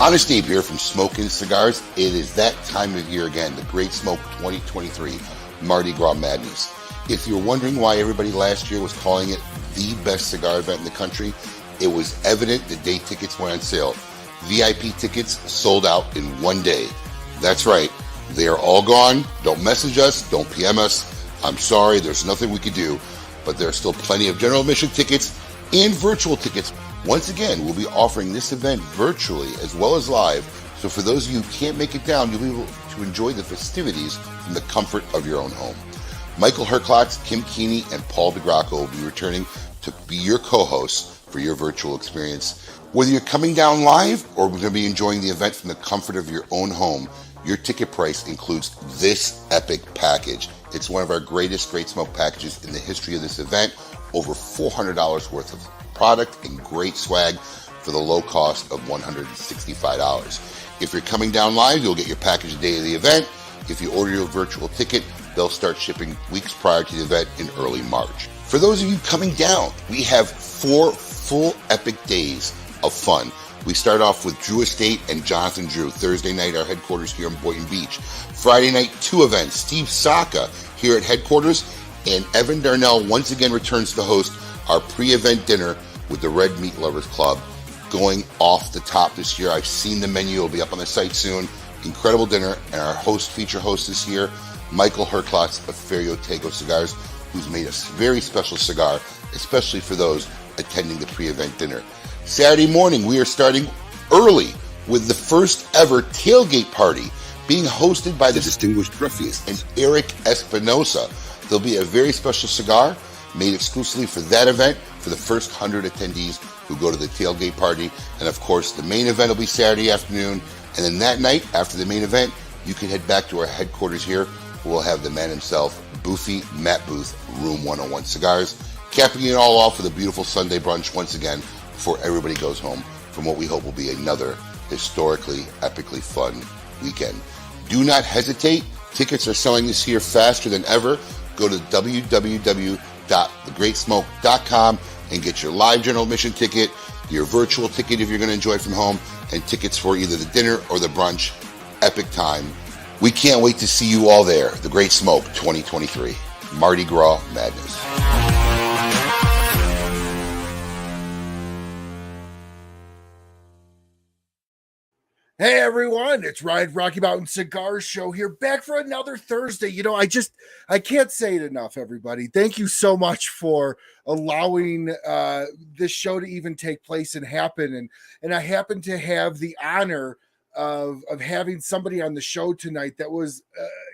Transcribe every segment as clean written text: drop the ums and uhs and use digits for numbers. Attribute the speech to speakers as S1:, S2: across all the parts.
S1: Honest Dave here from Smokin' Cigars. It is that time of year again, the Great Smoke 2023 Mardi Gras Madness. If you're wondering why everybody last year was calling it the best cigar event in the country, it was evident the day tickets went on sale. VIP tickets sold out in one day. That's right, they are all gone. Don't message us, don't PM us. I'm sorry, there's nothing we could do, but there are still plenty of general admission tickets and virtual tickets. Once again, we'll be offering this event virtually as well as live, so for those of you who can't make it down, you'll be able to enjoy the festivities from the comfort of your own home. Michael Herklotz, Kim Keeney, and Paul DeGracco will be returning to be your co-hosts for your virtual experience. Whether you're coming down live or going to be enjoying the event from the comfort of your own home, your ticket price includes this epic package. It's one of our greatest Great Smoke packages in the history of this event. Over $400 worth of product and great swag for the low cost of $165. If you're coming down live, you'll get your package the day of the event. If you order your virtual ticket, they'll start shipping weeks prior to the event in early March. For those of you coming down, we have 4 full epic days of fun. We start off with Drew Estate and Jonathan Drew. Thursday night, our headquarters here in Boynton Beach. Friday night, 2 events. Steve Saka here at headquarters, and Evan Darnell once again returns to host our pre-event dinner with the Red Meat Lovers Club, going off the top this year. I've seen the menu. It'll be up on the site soon. Incredible dinner. And our feature host this year, Michael Herklotz of Ferio Tego Cigars, who's made a very special cigar, especially for those attending the pre-event dinner. Saturday morning, we are starting early with the first ever tailgate party being hosted by the distinguished Gruffius and Eric Espinosa. There'll be a very special cigar made exclusively for that event for the first 100 attendees who go to the tailgate party. And of course, the main event will be Saturday afternoon. And then that night, after the main event, you can head back to our headquarters here. We'll have the man himself, Boofy Matt Booth, Room 101 Cigars, capping it all off with a beautiful Sunday brunch once again before everybody goes home from what we hope will be another historically, epically fun weekend. Do not hesitate. Tickets are selling this year faster than ever. Go to www.thegreatsmoke.com and get your live general admission ticket, your virtual ticket if you're going to enjoy it from home, and tickets for either the dinner or the brunch. Epic time. We can't wait to see you all there. The Great Smoke 2023. Mardi Gras Madness.
S2: Hey everyone, it's Ryan from Rocky Mountain Cigars Show here, back for another Thursday. You know, I can't say it enough, everybody. Thank you so much for allowing this show to even take place and happen. And I happen to have the honor of having somebody on the show tonight that was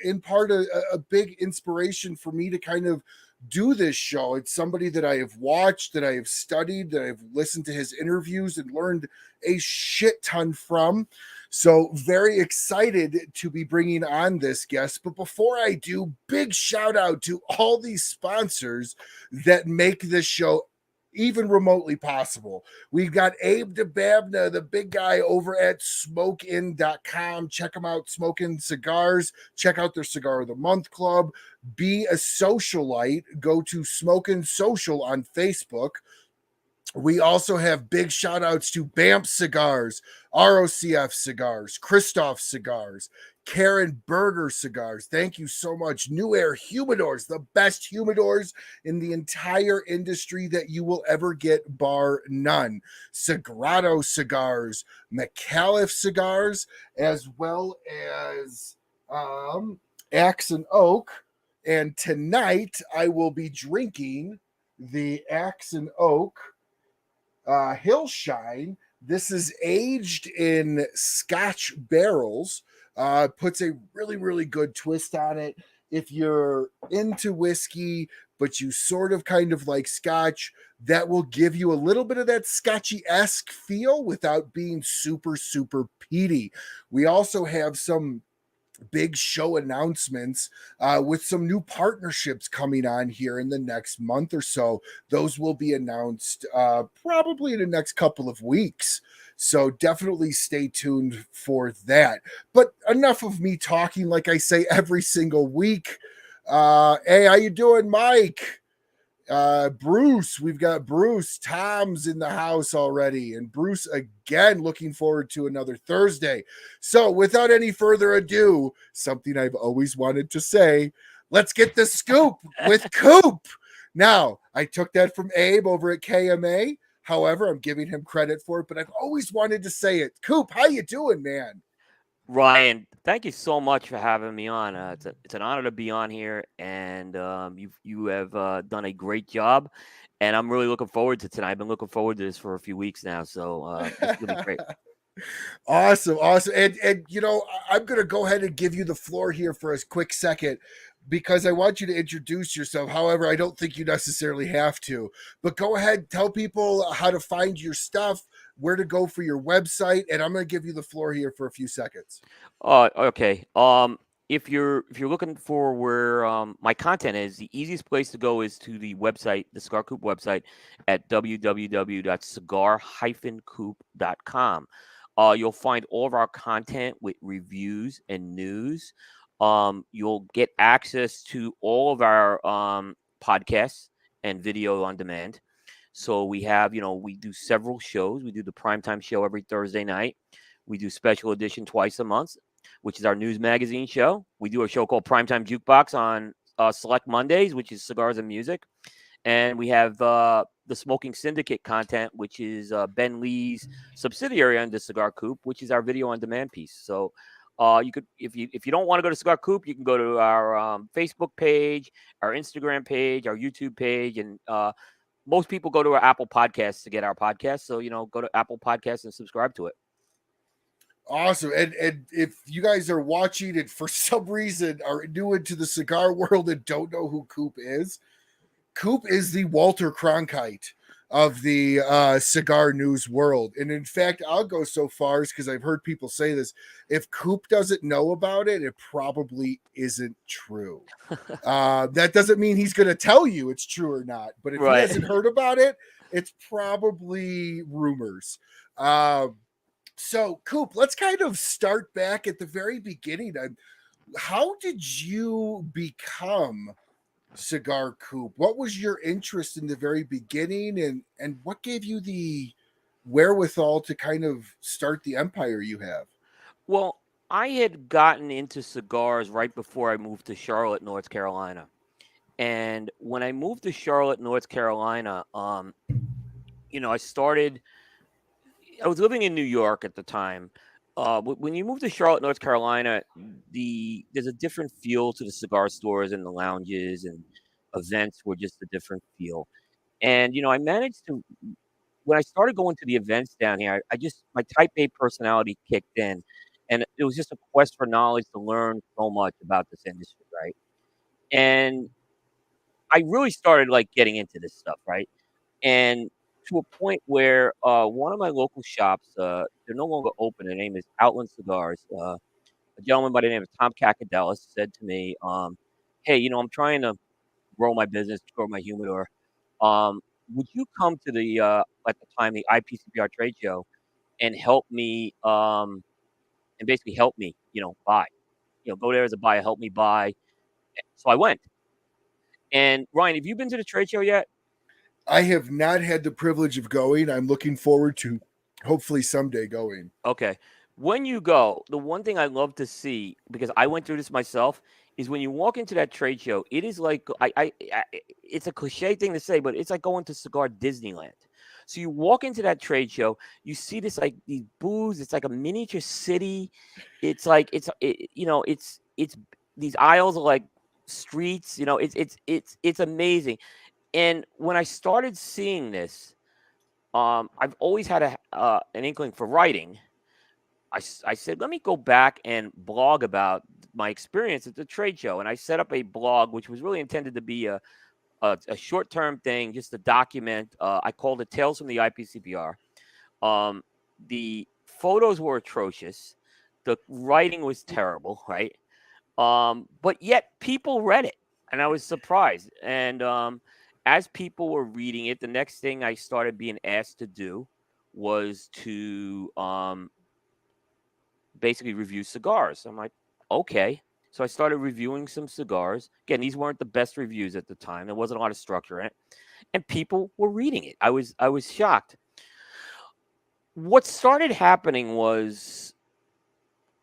S2: in part a big inspiration for me to kind of do this show. It's somebody that I have watched, that I have studied, that I've listened to his interviews and learned a shit ton from. So very excited to be bringing on this guest. But before I do, big shout out to all these sponsors that make this show even remotely possible. We've got Abe DeBabna, the big guy over at smokein.com. Check them out, Smokin' Cigars. Check out their Cigar of the Month Club. Be a socialite. Go to Smokin' Social on Facebook. We also have big shout outs to BAMF Cigars, ROCF Cigars, Christoph Cigars, Karen Berger Cigars. Thank you so much. New Air Humidors, the best humidors in the entire industry that you will ever get, bar none. Sagrado Cigars, McAuliffe Cigars, as well as Axe and Oak. And tonight I will be drinking the Axe and Oak Hillshine. This is aged in Scotch barrels. Puts a really, really good twist on it. If you're into whiskey, but you sort of kind of like Scotch, that will give you a little bit of that Scotchy-esque feel without being super, super peaty. We also have some big show announcements with some new partnerships coming on here in the next month or so. Those will be announced probably in the next couple of weeks. So definitely stay tuned for that. But enough of me talking, like I say every single week. Hey, how you doing, Mike? Bruce, we've got Bruce. Tom's in the house already, and Bruce again looking forward to another Thursday. So, without any further ado, something I've always wanted to say, let's get the scoop with Coop. Now, I took that from Abe over at KMA. However, I'm giving him credit for it, but I've always wanted to say it. Coop, how you doing, man?
S3: Ryan, thank you so much for having me on. It's an honor to be on here, and you have done a great job, and I'm really looking forward to tonight. I've been looking forward to this for a few weeks now, so this is gonna be great.
S2: Awesome. And I'm gonna go ahead and give you the floor here for a quick second because I want you to introduce yourself. However, I don't think you necessarily have to. But go ahead, tell people how to find your stuff, where to go for your website, and I'm gonna give you the floor here for a few seconds.
S3: Okay. If you're looking for where my content is, the easiest place to go is to the website, the Cigar Coop website, at www.cigar-coop.com. You'll find all of our content with reviews and news. You'll get access to all of our podcasts and video on demand. So we do several shows. We do the primetime show every Thursday night. We do special edition twice a month, which is our news magazine show. We do a show called Primetime Jukebox on select Mondays, which is cigars and music. And we have the Smoking Syndicate content, which is Ben Lee's subsidiary under Cigar Coop, which is our video on demand piece. So you could, if you don't want to go to Cigar Coop, you can go to our Facebook page, our Instagram page, our YouTube page, and most people go to our Apple Podcasts to get our podcast. So go to Apple Podcasts and subscribe to it.
S2: Awesome. And if you guys are watching and for some reason are new into the cigar world and don't know who Coop is the Walter Cronkite of the cigar news world. And in fact, I'll go so far as because I've heard people say this. If Coop doesn't know about it, it probably isn't true. That doesn't mean he's going to tell you it's true or not. But if he hasn't heard about it, it's probably rumors. So, Coop, let's kind of start back at the very beginning. How did you become Cigar Coop? What was your interest in the very beginning, and what gave you the wherewithal to kind of start the empire you have?
S3: Well, I had gotten into cigars right before I moved to Charlotte, North Carolina. And when I moved to Charlotte, North Carolina, I was living in New York at the time. When you move to Charlotte, North Carolina, there's a different feel to the cigar stores and the lounges, and events were just a different feel. And I managed to, when I started going to the events down here, I just, my type A personality kicked in, and it was just a quest for knowledge to learn so much about this industry, right? And I really started like getting into this stuff, right? And to a point where one of my local shops, they're no longer open. Their name is Outland Cigars. A gentleman by the name of Tom Cacadelis said to me, "Hey, I'm trying to grow my business, grow my humidor. Would you come to the at the time the IPCPR trade show and help me and basically help me, buy, go there as a buyer, help me buy." So I went. And Ryan, have you been to the trade show yet?
S2: I have not had the privilege of going. I'm looking forward to hopefully someday going.
S3: Okay. When you go, the one thing I love to see, because I went through this myself, is when you walk into that trade show, it is like it's a cliche thing to say, but it's like going to cigar Disneyland. So you walk into that trade show, you see this like these booths. It's like a miniature city. It's like it's these aisles are like streets. It's amazing. And when I started seeing this, I've always had an inkling for writing. I said, let me go back and blog about my experience at the trade show. And I set up a blog, which was really intended to be a short term thing, just to document. I called it Tales from the IPCPR. The photos were atrocious. The writing was terrible, right? But yet people read it, and I was surprised. And as people were reading it, the next thing I started being asked to do was to basically review cigars. I'm like, okay. So I started reviewing some cigars. Again, these weren't the best reviews at the time. There wasn't a lot of structure in it, and people were reading it. I was shocked. What started happening was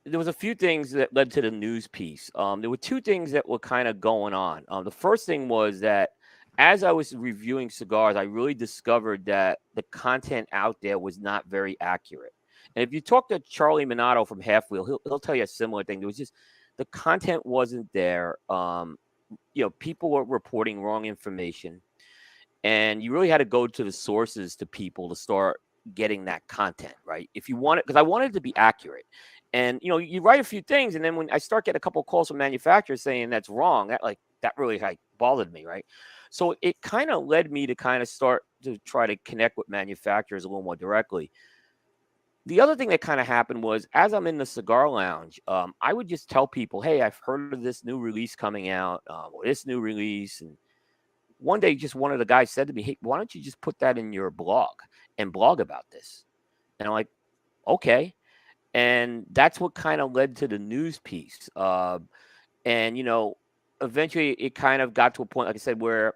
S3: there was a few things that led to the news piece. There were two things that were kind of going on. The first thing was that as I was reviewing cigars, I really discovered that the content out there was not very accurate. And if you talk to Charlie Minato from Half Wheel, he'll tell you a similar thing. There was just the content wasn't there. People were reporting wrong information, and you really had to go to the sources to people to start getting that content right. If you want it, because I wanted it to be accurate. And you write a few things, and then when I start getting a couple of calls from manufacturers saying that's wrong, that really bothered me, right? So it kind of led me to kind of start to try to connect with manufacturers a little more directly. The other thing that kind of happened was as I'm in the cigar lounge, I would just tell people, hey, I've heard of this new release coming out, or this new release. And one day, just one of the guys said to me, hey, why don't you just put that in your blog and blog about this? And I'm like, okay. And that's what kind of led to the news piece. And eventually it kind of got to a point, like I said, where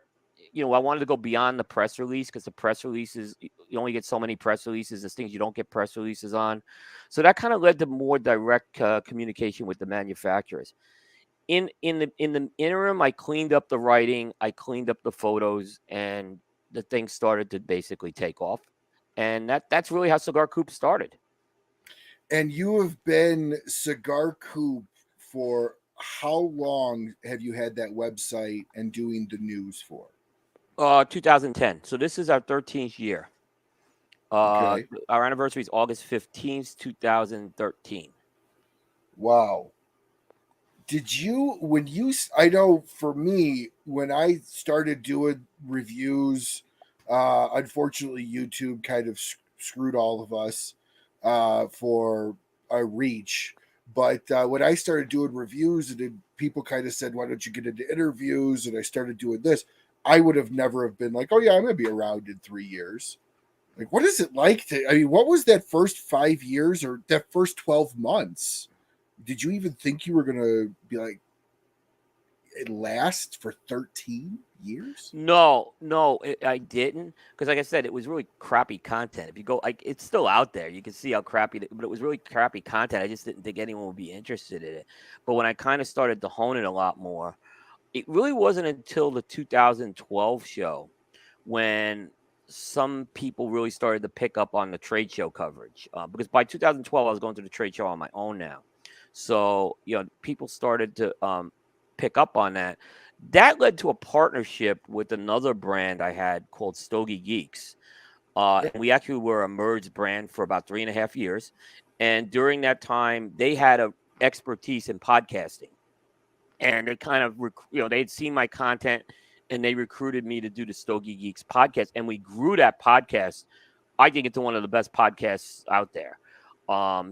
S3: I wanted to go beyond the press release, because the press releases, you only get so many press releases. There's things you don't get press releases on. So that kind of led to more direct communication with the manufacturers. In the interim, I cleaned up the writing, I cleaned up the photos, and the thing started to basically take off. And that's really how Cigar Coop started.
S2: And you have been Cigar Coop for how long? Have you had that website and doing the news for?
S3: 2010. So this is our 13th year.
S2: Okay.
S3: Our anniversary is August 15th, 2013.
S2: Wow. I know for me, when I started doing reviews, unfortunately, YouTube kind of screwed all of us for a reach. But when I started doing reviews, and then people kind of said, why don't you get into interviews? And I started doing this, I would have never have been like, oh yeah, I'm going to be around in 3 years. Like, what is it like what was that first 5 years or that first 12 months? Did you even think you were going to be like, it lasts for 13 years?
S3: No, I didn't, because like I said, it was really crappy content. If you go, it's still out there. You can see how crappy, but it was really crappy content. I just didn't think anyone would be interested in it. But when I kind of started to hone it a lot more, it really wasn't until the 2012 show when some people really started to pick up on the trade show coverage. Because by 2012, I was going to the trade show on my own now. So, people started to pick up on that. That led to a partnership with another brand I had called Stogie Geeks. And we actually were a merged brand for about 3.5 years. And during that time, they had a expertise in podcasting. And they kind of, they'd seen my content and they recruited me to do the Stogie Geeks podcast. And we grew that podcast, I think, into one of the best podcasts out there.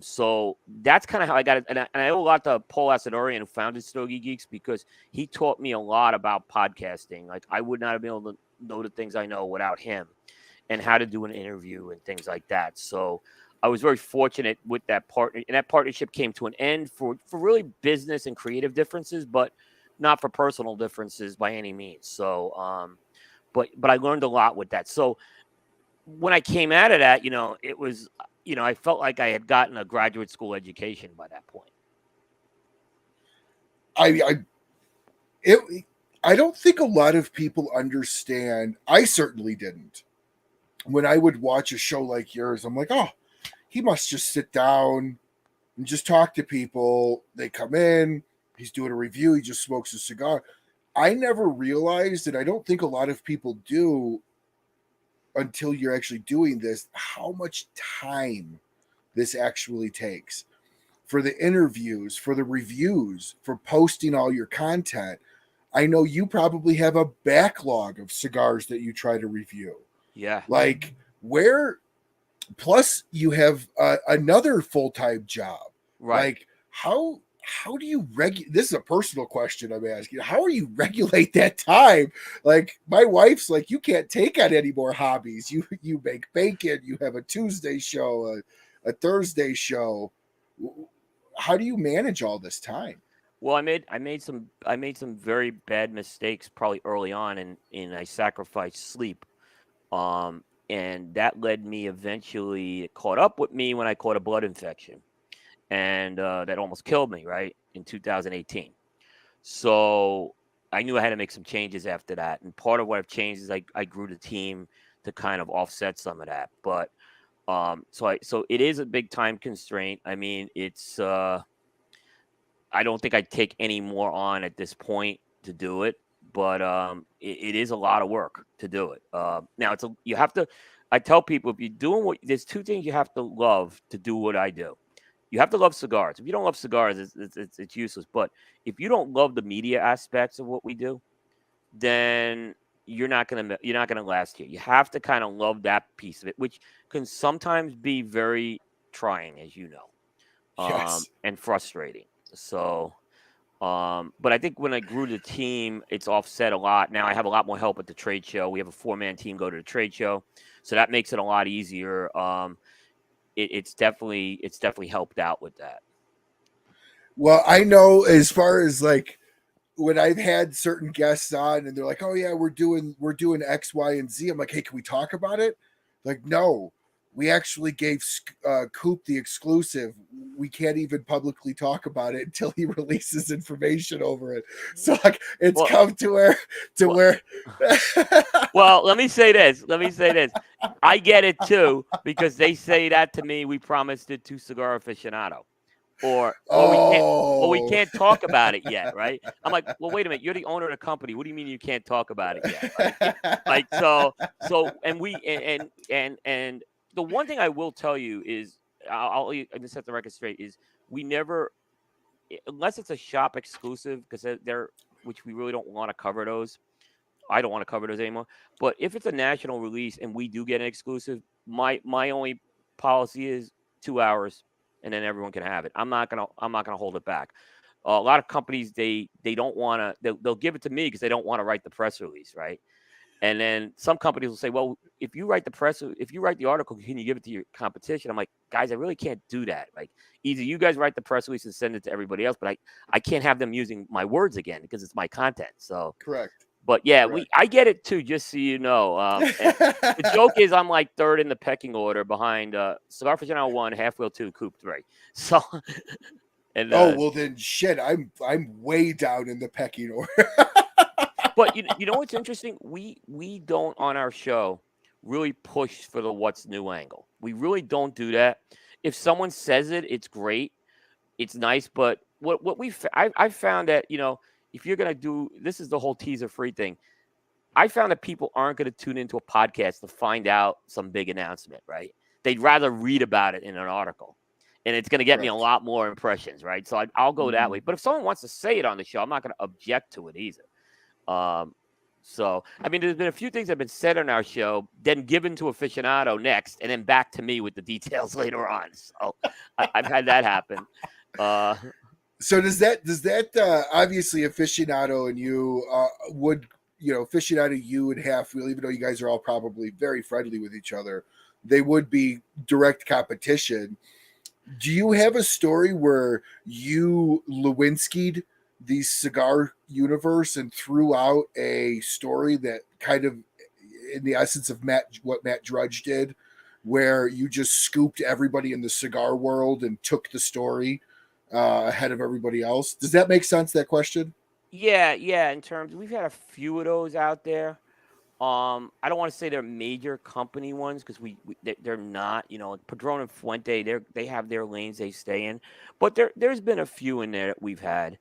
S3: So that's kind of how I got it. And I owe a lot to Paul Asadorian, who founded Stogie Geeks, because he taught me a lot about podcasting. Like, I would not have been able to know the things I know without him, and how to do an interview and things like that. So I was very fortunate with that partner, and that partnership came to an end for really business and creative differences, but not for personal differences by any means. So, but I learned a lot with that. So when I came out of that, it was, I felt like I had gotten a graduate school education by that point.
S2: I don't think a lot of people understand. I certainly didn't. When I would watch a show like yours, I'm like, oh, he must just sit down and just talk to people. They come in, he's doing a review, he just smokes a cigar. I never realized, and I don't think a lot of people do until you're actually doing this, how much time this actually takes for the interviews, for the reviews, for posting all your content. I know you probably have a backlog of cigars that you try to review.
S3: Yeah.
S2: Like, plus you have another full-time job.
S3: Right.
S2: Like, how do you this is a personal question I'm asking. How do you regulate that time? Like, my wife's like, you can't take on any more hobbies. You make bacon, you have a Tuesday show, a Thursday show. How do you manage all this time?
S3: Well, I made some very bad mistakes probably early on, and I sacrificed sleep. And that led me eventually, it caught up with me when I caught a blood infection, and that almost killed me, right, in 2018. So I knew I had to make some changes after that. And part of what I've changed is I grew the team to kind of offset some of that. But so it is a big time constraint. I mean, it's I don't think I'd take any more on at this point to do it, but it is a lot of work to do it. Now you have to. I tell people, if you're doing there's two things you have to love to do what I do. You have to love cigars. If you don't love cigars, it's useless. But if you don't love the media aspects of what we do, then you're not gonna last here. You have to kind of love that piece of it, which can sometimes be very trying, as you know,
S2: Yes.
S3: and frustrating. So, but I think when I grew the team, it's offset a lot. Now I have a lot more help at the trade show. We have a 4-man team go to the trade show, so that makes it a lot easier. It's definitely helped out with that.
S2: Well, I know as far as like when I've had certain guests on and they're like, "Oh yeah, we're doing X, Y, and Z." I'm like, "Hey, can we talk about it?" Like, no, we actually gave Coop the exclusive. We can't even publicly talk about it until he releases information over it. So like, it's
S3: Well,
S2: come to where
S3: well,
S2: where.
S3: well, let me say this. I get it too because they say that to me. We promised it to Cigar Aficionado, or we
S2: Oh.
S3: can't talk about it yet, right? I'm like, well, wait a minute. You're the owner of the company. What do you mean you can't talk about it yet, right? Like and we and the one thing I will tell you is I'll just set the record straight is we never unless it's a shop exclusive because they're which we really don't want to cover those. I don't want to cover those anymore. But if it's a national release and we do get an exclusive, my only policy is 2 hours, and then everyone can have it. I'm not gonna hold it back. A lot of companies they don't want to. They'll give it to me because they don't want to write the press release, right? And then some companies will say, well, if you write the article, can you give it to your competition? I'm like, guys, I really can't do that. Like, either you guys write the press release and send it to everybody else, but I can't have them using my words again because it's my content. So
S2: Correct.
S3: but yeah,
S2: Correct.
S3: I get it too, just so you know. And the joke is I'm like third in the pecking order behind Cigar Aficionado 1, Half Wheel 2, Coop 3. So and
S2: Oh well, then shit. I'm way down in the pecking order.
S3: but you know what's interesting? We don't on our show really push for the what's new angle. We really don't do that. If someone says it, it's great. It's nice, but I found that, if you're gonna do this is the whole teaser free thing. I found that people aren't going to tune into a podcast to find out some big announcement, right? They'd rather read about it in an article, and it's going to get me a
S2: Correct.
S3: lot more impressions, right? So I'll go that way. But if someone wants to say it on the show, I'm not going to object to it either. So I mean, there's been a few things that have been said on our show, then given to aficionado next, and then back to me with the details later on. So I've had that happen.
S2: So does that obviously aficionado and you would aficionado you and Half Wheel, even though you guys are all probably very friendly with each other, they would be direct competition. Do you have a story where you Lewinsky'd the cigar universe and threw out a story that kind of, in the essence of what Matt Drudge did, where you just scooped everybody in the cigar world and took the story ahead of everybody else? Does that make sense, that question?
S3: Yeah. In terms, we've had a few of those out there. I don't want to say they're major company ones because they're not. Padron and Fuente, they have their lanes they stay in, but there's been a few in there that we've had.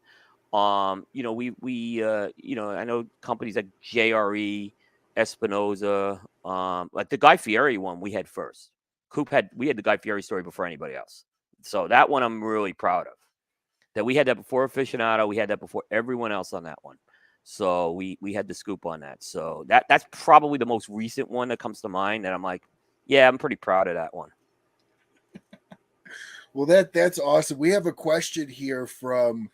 S3: I know companies like JRE, Espinoza, like the Guy Fieri one we had first. We had the Guy Fieri story before anybody else, so that one I'm really proud of. That we had that before Aficionado, we had that before everyone else on that one. So we had the scoop on that. So that's probably the most recent one that comes to mind that I'm like, yeah, I'm pretty proud of that one.
S2: Well, that's awesome. We have a question here from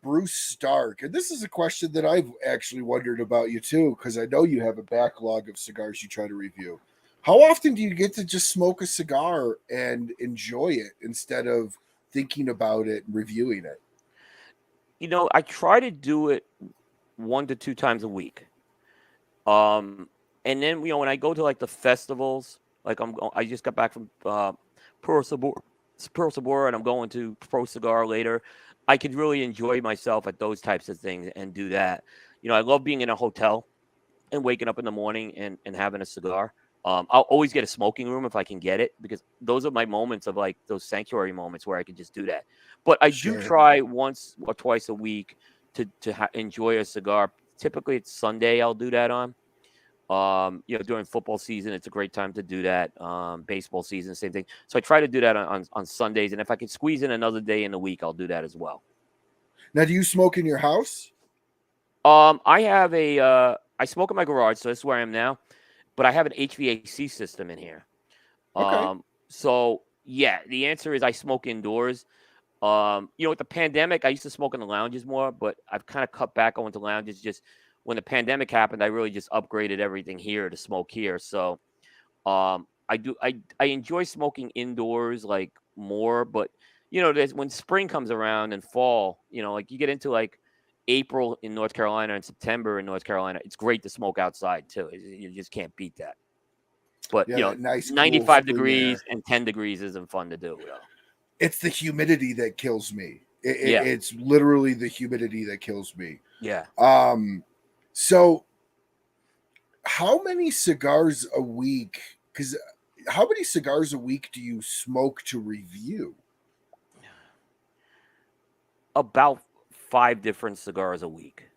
S2: Bruce Stark, and this is a question that I've actually wondered about you too, because I know you have a backlog of cigars you try to review. How often do you get to just smoke a cigar and enjoy it instead of thinking about it and reviewing it?
S3: I try to do it 1 to 2 times a week. Um, and then when I go to like the festivals, like I just got back from Pearl Sabor, Pearl Sabor, and I'm going to Pro Cigar later. I could really enjoy myself at those types of things and do that. I love being in a hotel and waking up in the morning and having a cigar. I'll always get a smoking room if I can get it, because those are my moments of like those sanctuary moments where I can just do that. But I do
S2: Sure.
S3: try once or twice a week to enjoy a cigar. Typically, it's Sunday. I'll do that on. During football season, it's a great time to do that. Baseball season, same thing. So I try to do that on Sundays, and if I can squeeze in another day in the week, I'll do that as well.
S2: Now, do you smoke in your house?
S3: I smoke in my garage, so that's where I am now. But I have an HVAC system in here.
S2: Okay.
S3: So yeah, the answer is I smoke indoors. With the pandemic, I used to smoke in the lounges more, but I've kind of cut back on the lounges. Just when the pandemic happened, I really just upgraded everything here to smoke here. So, I enjoy smoking indoors like more, but when spring comes around and fall, like you get into like April in North Carolina and September in North Carolina, it's great to smoke outside too. You just can't beat that. But
S2: Yeah, that nice cool
S3: 95
S2: spring
S3: degrees
S2: air.
S3: and 10 degrees isn't fun to do though.
S2: It's the humidity that kills me.
S3: Yeah,
S2: It's literally the humidity that kills me.
S3: yeah.
S2: So how many cigars a week? Because how many cigars a week do you smoke to review?
S3: About 5 different cigars a week.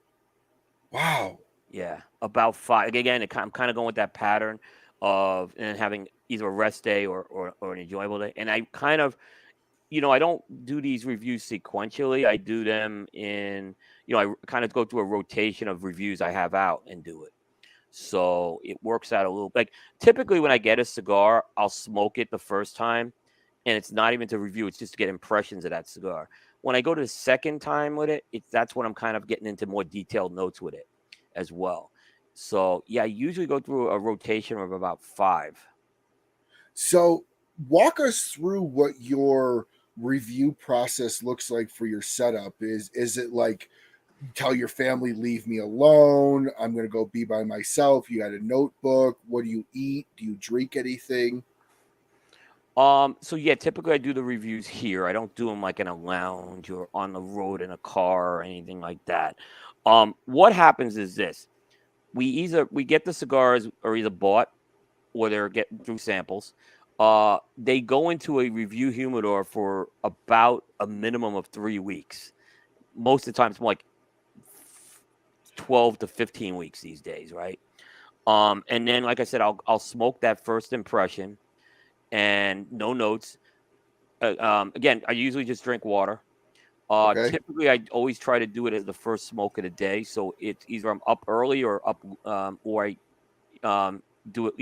S2: Wow.
S3: Yeah, about 5. Again, I'm kind of going with that pattern of and having either a rest day or an enjoyable day. And I kind of, I don't do these reviews sequentially. I do them I kind of go through a rotation of reviews I have out and do it. So it works out a little. Like typically when I get a cigar, I'll smoke it the first time, and it's not even to review; it's just to get impressions of that cigar. When I go to the second time with it, that's when I'm kind of getting into more detailed notes with it as well. So yeah, I usually go through a rotation of about 5.
S2: So walk us through what your review process looks like for your setup. Is it like tell your family leave me alone, I'm going to go be by myself, you got a notebook, what do you eat, do you drink anything?
S3: So yeah, typically I do the reviews here. I don't do them like in a lounge or on the road in a car or anything like that. What happens is this: we get the cigars are either bought or they're getting through samples. They go into a review humidor for about a minimum of 3 weeks. Most of the time, it's more like 12 to 15 weeks these days, right? And then, like I said, I'll smoke that first impression and no notes. Again, I usually just drink water.
S2: Okay.
S3: Typically, I always try to do it as the first smoke of the day, so it's either I'm up early or I do it.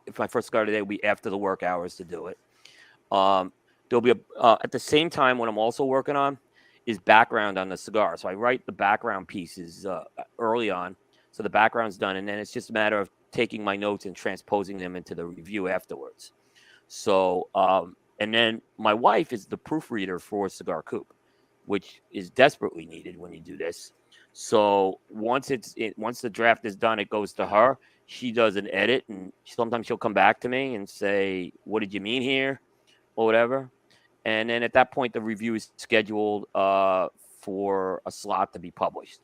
S3: If my first cigar today will be after the work hours to do it. Um, there'll be at the same time when I'm also working on is background on the cigar. So I write the background pieces early on, so the background's done, and then it's just a matter of taking my notes and transposing them into the review afterwards. So, and then my wife is the proofreader for Cigar Coop, which is desperately needed when you do this. So once once the draft is done, it goes to her. She does an edit, and sometimes she'll come back to me and say, "What did you mean here?" or whatever. And then at that point, the review is scheduled for a slot to be published.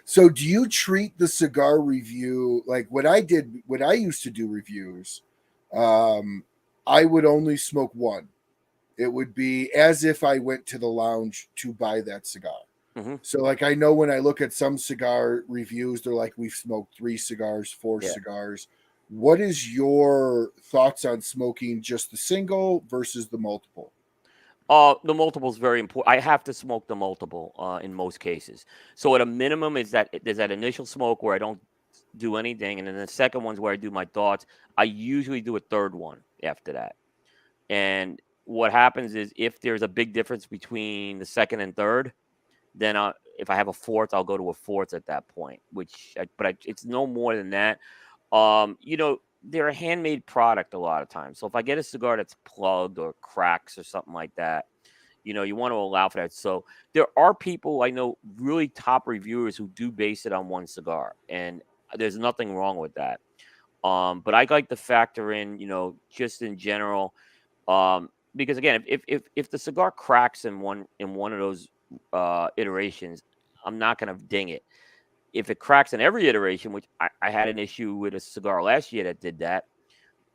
S2: So do you treat the cigar review like when I used to do reviews, um I would only smoke one. It would be as if I went to the lounge to buy that cigar.
S3: Hmm.
S2: So like I know when I look at some cigar reviews, they're like we've smoked 3 cigars, four
S3: Yeah.
S2: cigars. What is your thoughts on smoking just the single versus the multiple?
S3: The multiple is very important. I have to smoke the multiple in most cases. So at a minimum, is that there's that initial smoke where I don't do anything, and then the second one's where I do my thoughts. I usually do a third one after that. And what happens is if there's a big difference between the second and third, then if I have a fourth, I'll go to a fourth at that point. It's no more than that. They're a handmade product a lot of times. So if I get a cigar that's plugged or cracks or something like that, You want to allow for that. So there are people I know, really top reviewers, who do base it on one cigar, and there's nothing wrong with that. But I like to factor in, just in general, because again, if the cigar cracks in one of those iterations, I'm not going to ding it. If it cracks in every iteration, which I had an issue with a cigar last year that did that,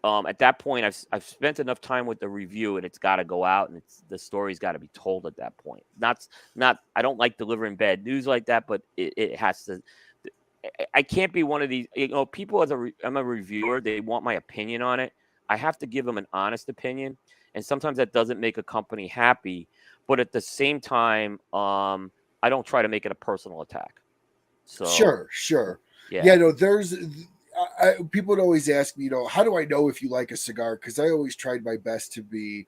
S3: at that point, I've spent enough time with the review, and it's got to go out, and the story's got to be told at that point. Not I don't like delivering bad news like that, but it has to. I can't be one of these. People, I'm a reviewer, they want my opinion on it. I have to give them an honest opinion, and sometimes that doesn't make a company happy. But at the same time, I don't try to make it a personal attack. So
S2: Sure.
S3: Yeah.
S2: There's. People would always ask me, how do I know if you like a cigar? Because I always tried my best to be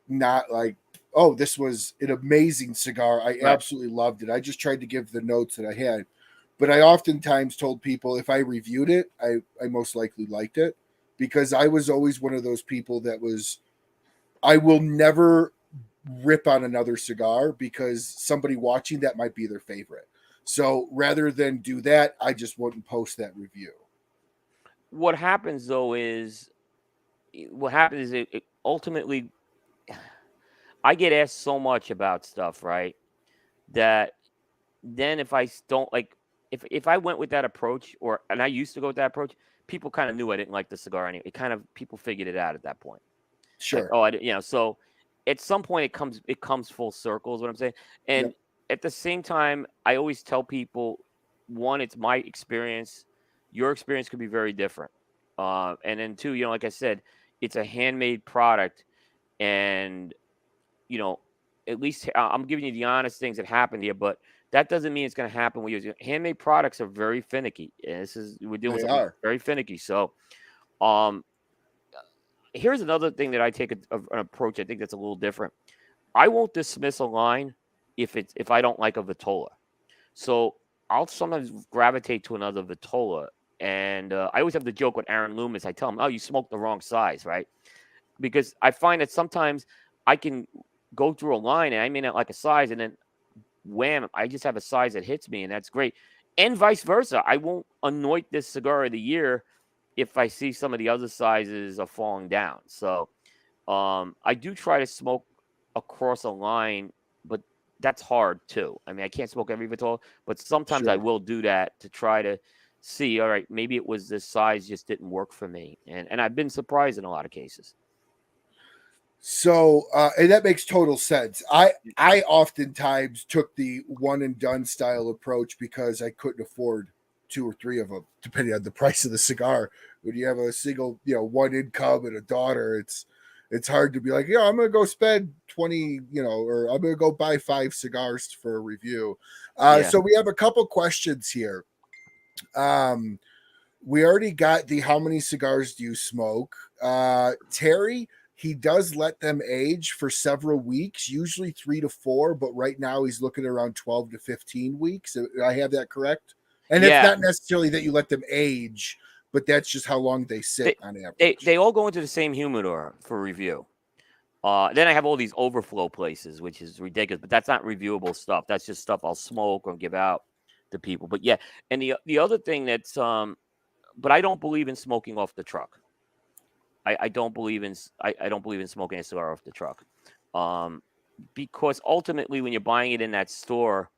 S2: not like, oh, this was an amazing cigar, I absolutely loved it. I just tried to give the notes that I had. But I oftentimes told people if I reviewed it, I most likely liked it, because I was always one of those people I will never rip on another cigar because somebody watching that might be their favorite. So rather than do that, I just wouldn't post that review.
S3: What happens though is, it ultimately, I get asked so much about stuff, right? That then if I don't like, if I went with that approach, and I used to go with that approach, people kind of knew I didn't like the cigar anyway. People figured it out at that point.
S2: Sure.
S3: Like, oh, so at some point it comes full circle is what I'm saying. And at the same time, I always tell people, one, it's my experience. Your experience could be very different. And then two, like I said, it's a handmade product, and at least I'm giving you the honest things that happened here, but that doesn't mean it's going to happen with you. Handmade products are very finicky, and we're dealing with something very finicky. So, here's another thing that I take an approach. I think that's a little different. I won't dismiss a line if I don't like a Vitola. So I'll sometimes gravitate to another Vitola. And I always have the joke with Aaron Loomis. I tell him, oh, you smoked the wrong size, right? Because I find that sometimes I can go through a line and I may not like a size, and then wham, I just have a size that hits me, and that's great. And vice versa. I won't anoint this cigar of the year if I see some of the other sizes are falling down. So I do try to smoke across a line, but that's hard too. I mean, I can't smoke every Vitola, but sometimes I will do that to try to see, all right, maybe it was this size just didn't work for me. And I've been surprised in a lot of cases.
S2: So, and that makes total sense. I oftentimes took the one and done style approach because I couldn't afford 2 or 3 of them, depending on the price of the cigar. When you have a single, one income and a daughter, it's hard to be like, I'm going to go spend 20, or I'm going to go buy 5 cigars for a review. So we have a couple questions here. We already got the how many cigars do you smoke? Terry, he does let them age for several weeks, usually 3 to 4, but right now he's looking around 12 to 15 weeks. I have that correct? And it's not necessarily that you let them age, but that's just how long they sit on average.
S3: They all go into the same humidor for review. Then I have all these overflow places, which is ridiculous, but that's not reviewable stuff. That's just stuff I'll smoke or give out to people. But yeah, and the other thing that's but I don't believe in smoking off the truck. I don't believe in smoking a cigar off the truck, because ultimately when you're buying it in that store,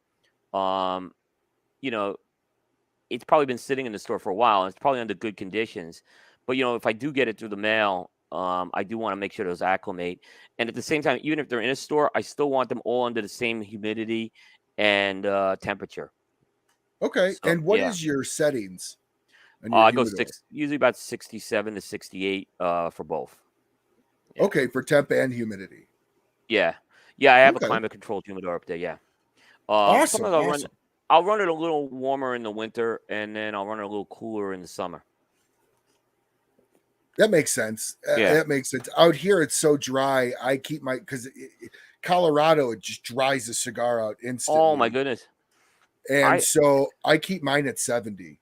S3: it's probably been sitting in the store for a while, and it's probably under good conditions. But if I do get it through the mail, I do want to make sure those acclimate. And at the same time, even if they're in a store, I still want them all under the same humidity and temperature.
S2: Okay, so, and what is your settings?
S3: I go usually about 67 to 68 for both.
S2: Yeah. Okay, for temp and humidity.
S3: Yeah, I have a climate controlled humidor up there. Yeah.
S2: Awesome.
S3: I'll run it a little warmer in the winter, and then I'll run it a little cooler in the summer.
S2: That makes sense. That makes sense. Out here, it's so dry. I keep because Colorado, it just dries the cigar out instantly.
S3: Oh my goodness!
S2: And so I keep mine at 70.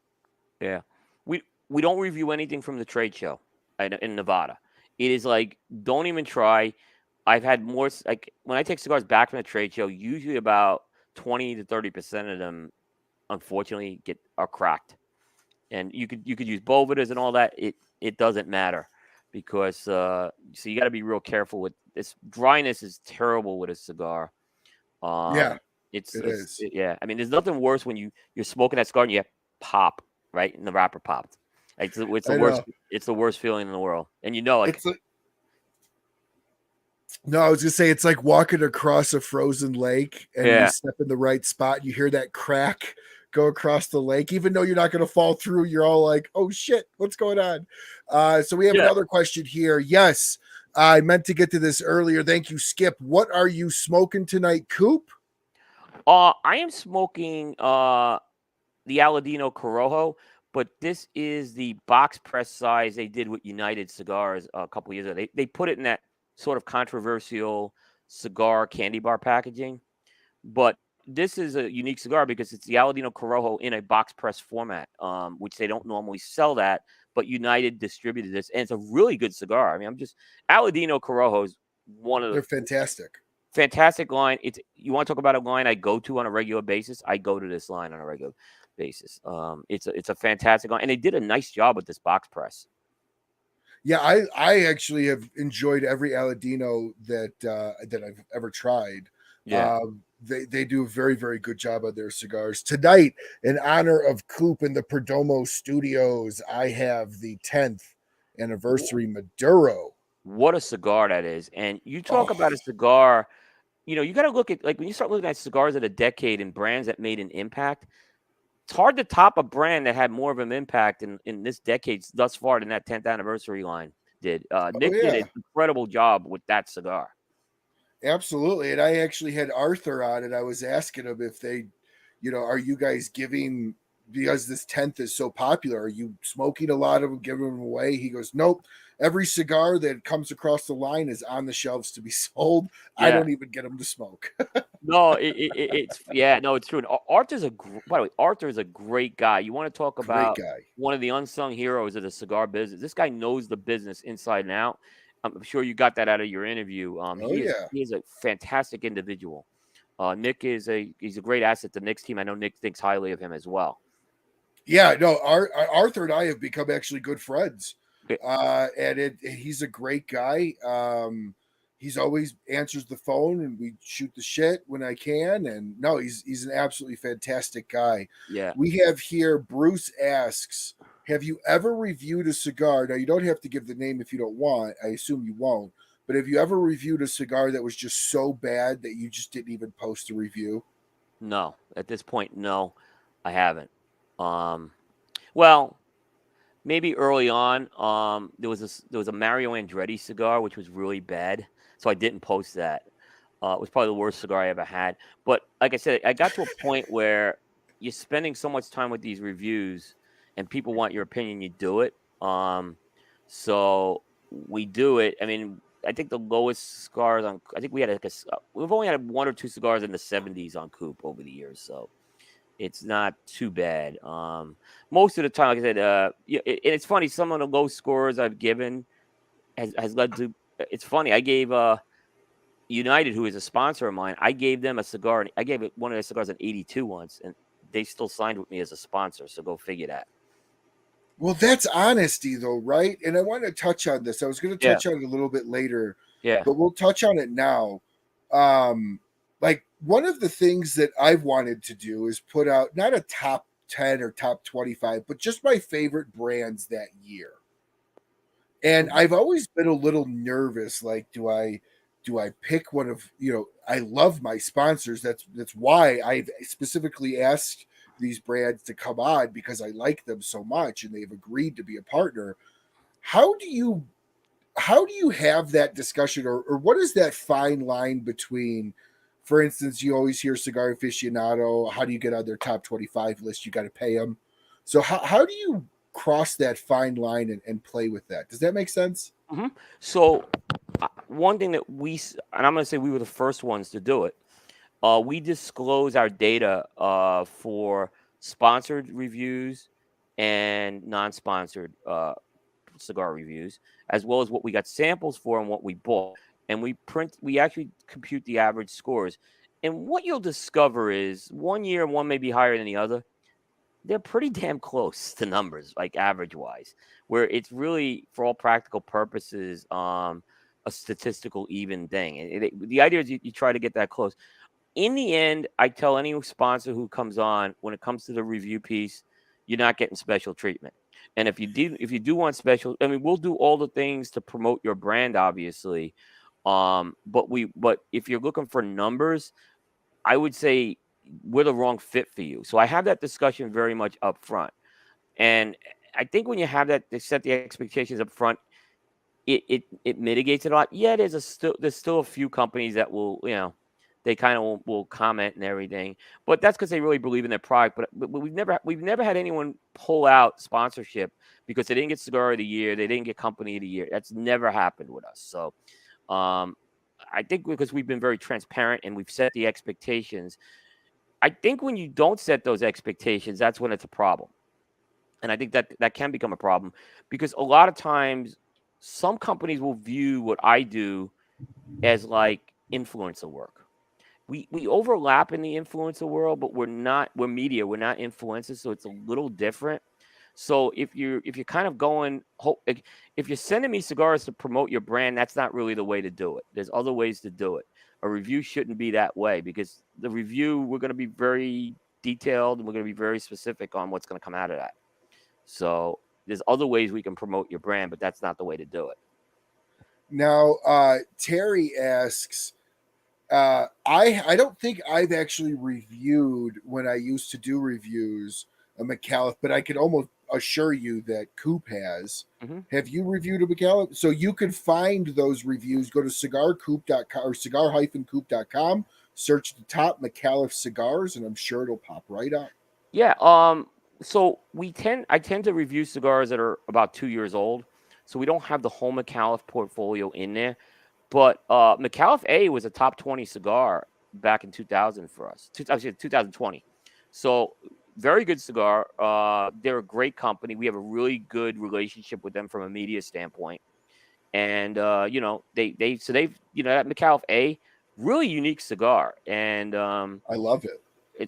S3: Yeah. We don't review anything from the trade show in Nevada. It is like, don't even try. I've had more like when I take cigars back from the trade show, usually about 20 to 30% of them, unfortunately, are cracked. And you could use Bovidas and all that. It doesn't matter because so you got to be real careful with this. Dryness is terrible with a cigar.
S2: Yeah,
S3: It's
S2: it is.
S3: yeah. I mean, there's nothing worse when you're smoking that cigar and you pop right and the wrapper popped. It's the
S2: I
S3: worst.
S2: know.
S3: It's the worst feeling in the world. And like
S2: It's like, no, I was gonna say it's like walking across a frozen lake and you
S3: yeah.
S2: step in the right spot and you hear that crack go across the lake, even though you're not gonna fall through, you're all like, oh shit, what's going on? So we have
S3: Yeah.
S2: another question here. Yes, I meant to get to this earlier. Thank you, Skip. What are you smoking tonight, Coop?
S3: I am smoking the Aladino Corojo, but this is the box press size they did with United Cigars a couple years ago. They put it in that sort of controversial cigar candy bar packaging, but this is a unique cigar because it's the Aladino Corojo in a box press format, which they don't normally sell that, but United distributed this, and it's a really good cigar. I mean, Aladino Corojo is one of
S2: They're
S3: the
S2: fantastic.
S3: fantastic line. You want to talk about a line I go to on a regular basis? I go to this line on a regular basis. It's a fantastic line, and they did a nice job with this box press.
S2: Yeah, I actually have enjoyed every Aladino that I've ever tried.
S3: Yeah.
S2: They do a very, very good job on their cigars. Tonight, in honor of Coop in the Perdomo Studios, I have the 10th anniversary Maduro.
S3: What a cigar that is! And you talk
S2: Oh,
S3: about a cigar. You got to look at, like, when you start looking at cigars of the decade and brands that made an impact. It's hard to top a brand that had more of an impact in this decade thus far than that 10th anniversary line did.
S2: oh
S3: Nick did
S2: yeah,
S3: an incredible job with that cigar.
S2: absolutely. And I actually had Arthur on, and I was asking him if they, are you guys giving, because this 10th is so popular, are you smoking a lot of them, giving them away? He goes, nope. Every cigar that comes across the line is on the shelves to be sold. I
S3: Yeah.
S2: don't even get them to smoke.
S3: No, it's yeah, no, it's true. And Arthur's by the way, Arthur is a great guy. You want to talk
S2: Great
S3: about
S2: guy.
S3: one of the unsung heroes of the cigar business. This guy knows the business inside and out. I'm sure you got that out of your interview.
S2: Oh yeah.
S3: He is a fantastic individual. Nick he's a great asset to Nick's team. I know Nick thinks highly of him as well.
S2: Yeah, no, Arthur and I have become actually good friends.
S3: Yeah.
S2: And he's a great guy. He's always answers the phone and we shoot the shit when I can. And no, he's an absolutely fantastic guy.
S3: Yeah.
S2: We have here Bruce asks, have you ever reviewed a cigar? Now you don't have to give the name if you don't want. I assume you won't. But have you ever reviewed a cigar that was just so bad that you just didn't even post a review?
S3: No, at this point, no, I haven't. Well, maybe early on, there was a Mario Andretti cigar which was really bad, so I didn't post that. It was probably the worst cigar I ever had. But like I said, I got to a point where you're spending so much time with these reviews, and people want your opinion. You do it. So we do it. I mean, I think the lowest cigars on. I think we had we've only had one or two cigars in the 70s on Coop over the years, so it's not too bad. Most of the time, like I said, it's funny. Some of the low scores I've given has led to. It's funny. I gave United, who is a sponsor of mine, I gave them a cigar. I gave it one of their cigars an 82 once, and they still signed with me as a sponsor. So go figure that.
S2: Well, that's honesty, though, right? And I want to touch on this. I was going to
S3: Yeah.
S2: touch on it a little bit later,
S3: Yeah.
S2: but we'll touch on it now. Like one of the things that I've wanted to do is put out not a top 10 or top 25, but just my favorite brands that year. And I've always been a little nervous. Like, do I pick one of, I love my sponsors. That's why I've specifically asked these brands to come on, because I like them so much and they've agreed to be a partner. How do you have that discussion, or what is that fine line between, for instance, you always hear Cigar Aficionado, how do you get on their top 25 list? You got to pay them. So how do you cross that fine line and play with that? Does that make sense?
S3: Mm-hmm. So one thing that and I'm going to say we were the first ones to do it. We disclose our data for sponsored reviews and non-sponsored cigar reviews, as well as what we got samples for and what we bought. and we actually compute the average scores. And what you'll discover is one year one may be higher than the other. They're pretty damn close to numbers, like average wise, where it's really, for all practical purposes, a statistical even thing. And the idea is you try to get that close. In the end, I tell any sponsor who comes on, when it comes to the review piece, you're not getting special treatment. And if you do want special, I mean, we'll do all the things to promote your brand, obviously. But if you're looking for numbers, I would say we're the wrong fit for you. So I have that discussion very much up front. And I think when you have that, they set the expectations up front, it mitigates it a lot. Yeah, there's still a few companies that will, they kind of will comment and everything, but that's because they really believe in their product. But we've never had anyone pull out sponsorship because they didn't get Cigar of the Year, they didn't get Company of the Year. That's never happened with us. So I think because we've been very transparent and we've set the expectations. I think when you don't set those expectations, that's when it's a problem. And I think that can become a problem because a lot of times some companies will view what I do as like influencer work. We overlap in the influencer world, but we're media, we're not influencers, so it's a little different. So if you're kind of going, if you're sending me cigars to promote your brand, that's not really the way to do it. There's other ways to do it. A review shouldn't be that way because the review, we're going to be very detailed and we're going to be very specific on what's going to come out of that. So there's other ways we can promote your brand, but that's not the way to do it.
S2: Now, Terry asks, I don't think I've actually reviewed when I used to do reviews a McAuliffe, but I can almost assure you that Coop has.
S3: Mm-hmm.
S2: Have you reviewed a McAuliffe? So you can find those reviews. Go to cigarcoop.com or cigar-coop.com, search the top McAuliffe cigars, and I'm sure it'll pop right up.
S3: Yeah. So I tend to review cigars that are about 2 years old. So we don't have the whole McAuliffe portfolio in there. But McAuliffe A was a top 20 cigar back in 2000 for us, 2020. So very good cigar. They're a great company. We have a really good relationship with them from a media standpoint. And, that McAuliffe A, really unique cigar. And
S2: I love it.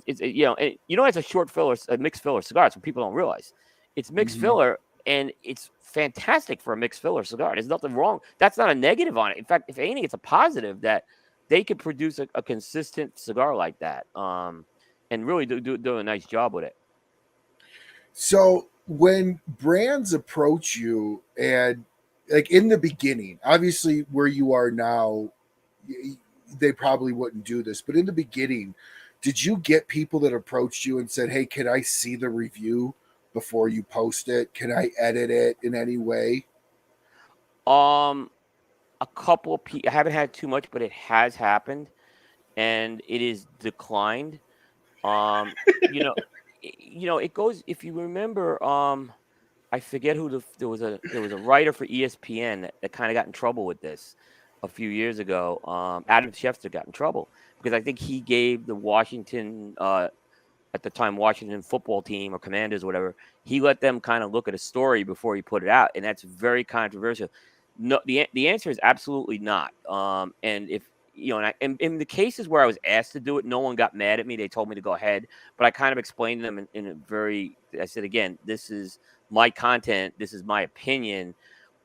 S3: It's a short filler, a mixed filler cigar. That's what people don't realize. It's mixed filler, and it's fantastic for a mixed filler cigar. There's nothing wrong. That's not a negative on it. In fact, if anything, it's a positive that they could produce a consistent cigar like that, and really do a nice job with it.
S2: So when brands approach you, and like in the beginning, obviously where you are now, they probably wouldn't do this, but in the beginning, did you get people that approached you and said, "Hey, can I see the review before you post it? Can I edit it in any way?"
S3: A couple of people. I haven't had too much, but it has happened, and it is declined. It goes. If you remember, I forget who there was a writer for ESPN that kind of got in trouble with this a few years ago. Adam Schefter got in trouble because I think he gave the Washington, at the time, Washington football team or Commanders or whatever, he let them kind of look at a story before he put it out, and that's very controversial. No, the answer is absolutely not. And if and in the cases where I was asked to do it, no one got mad at me. They told me to go ahead, but I kind of explained to them in a very. I said again, this is my content. This is my opinion.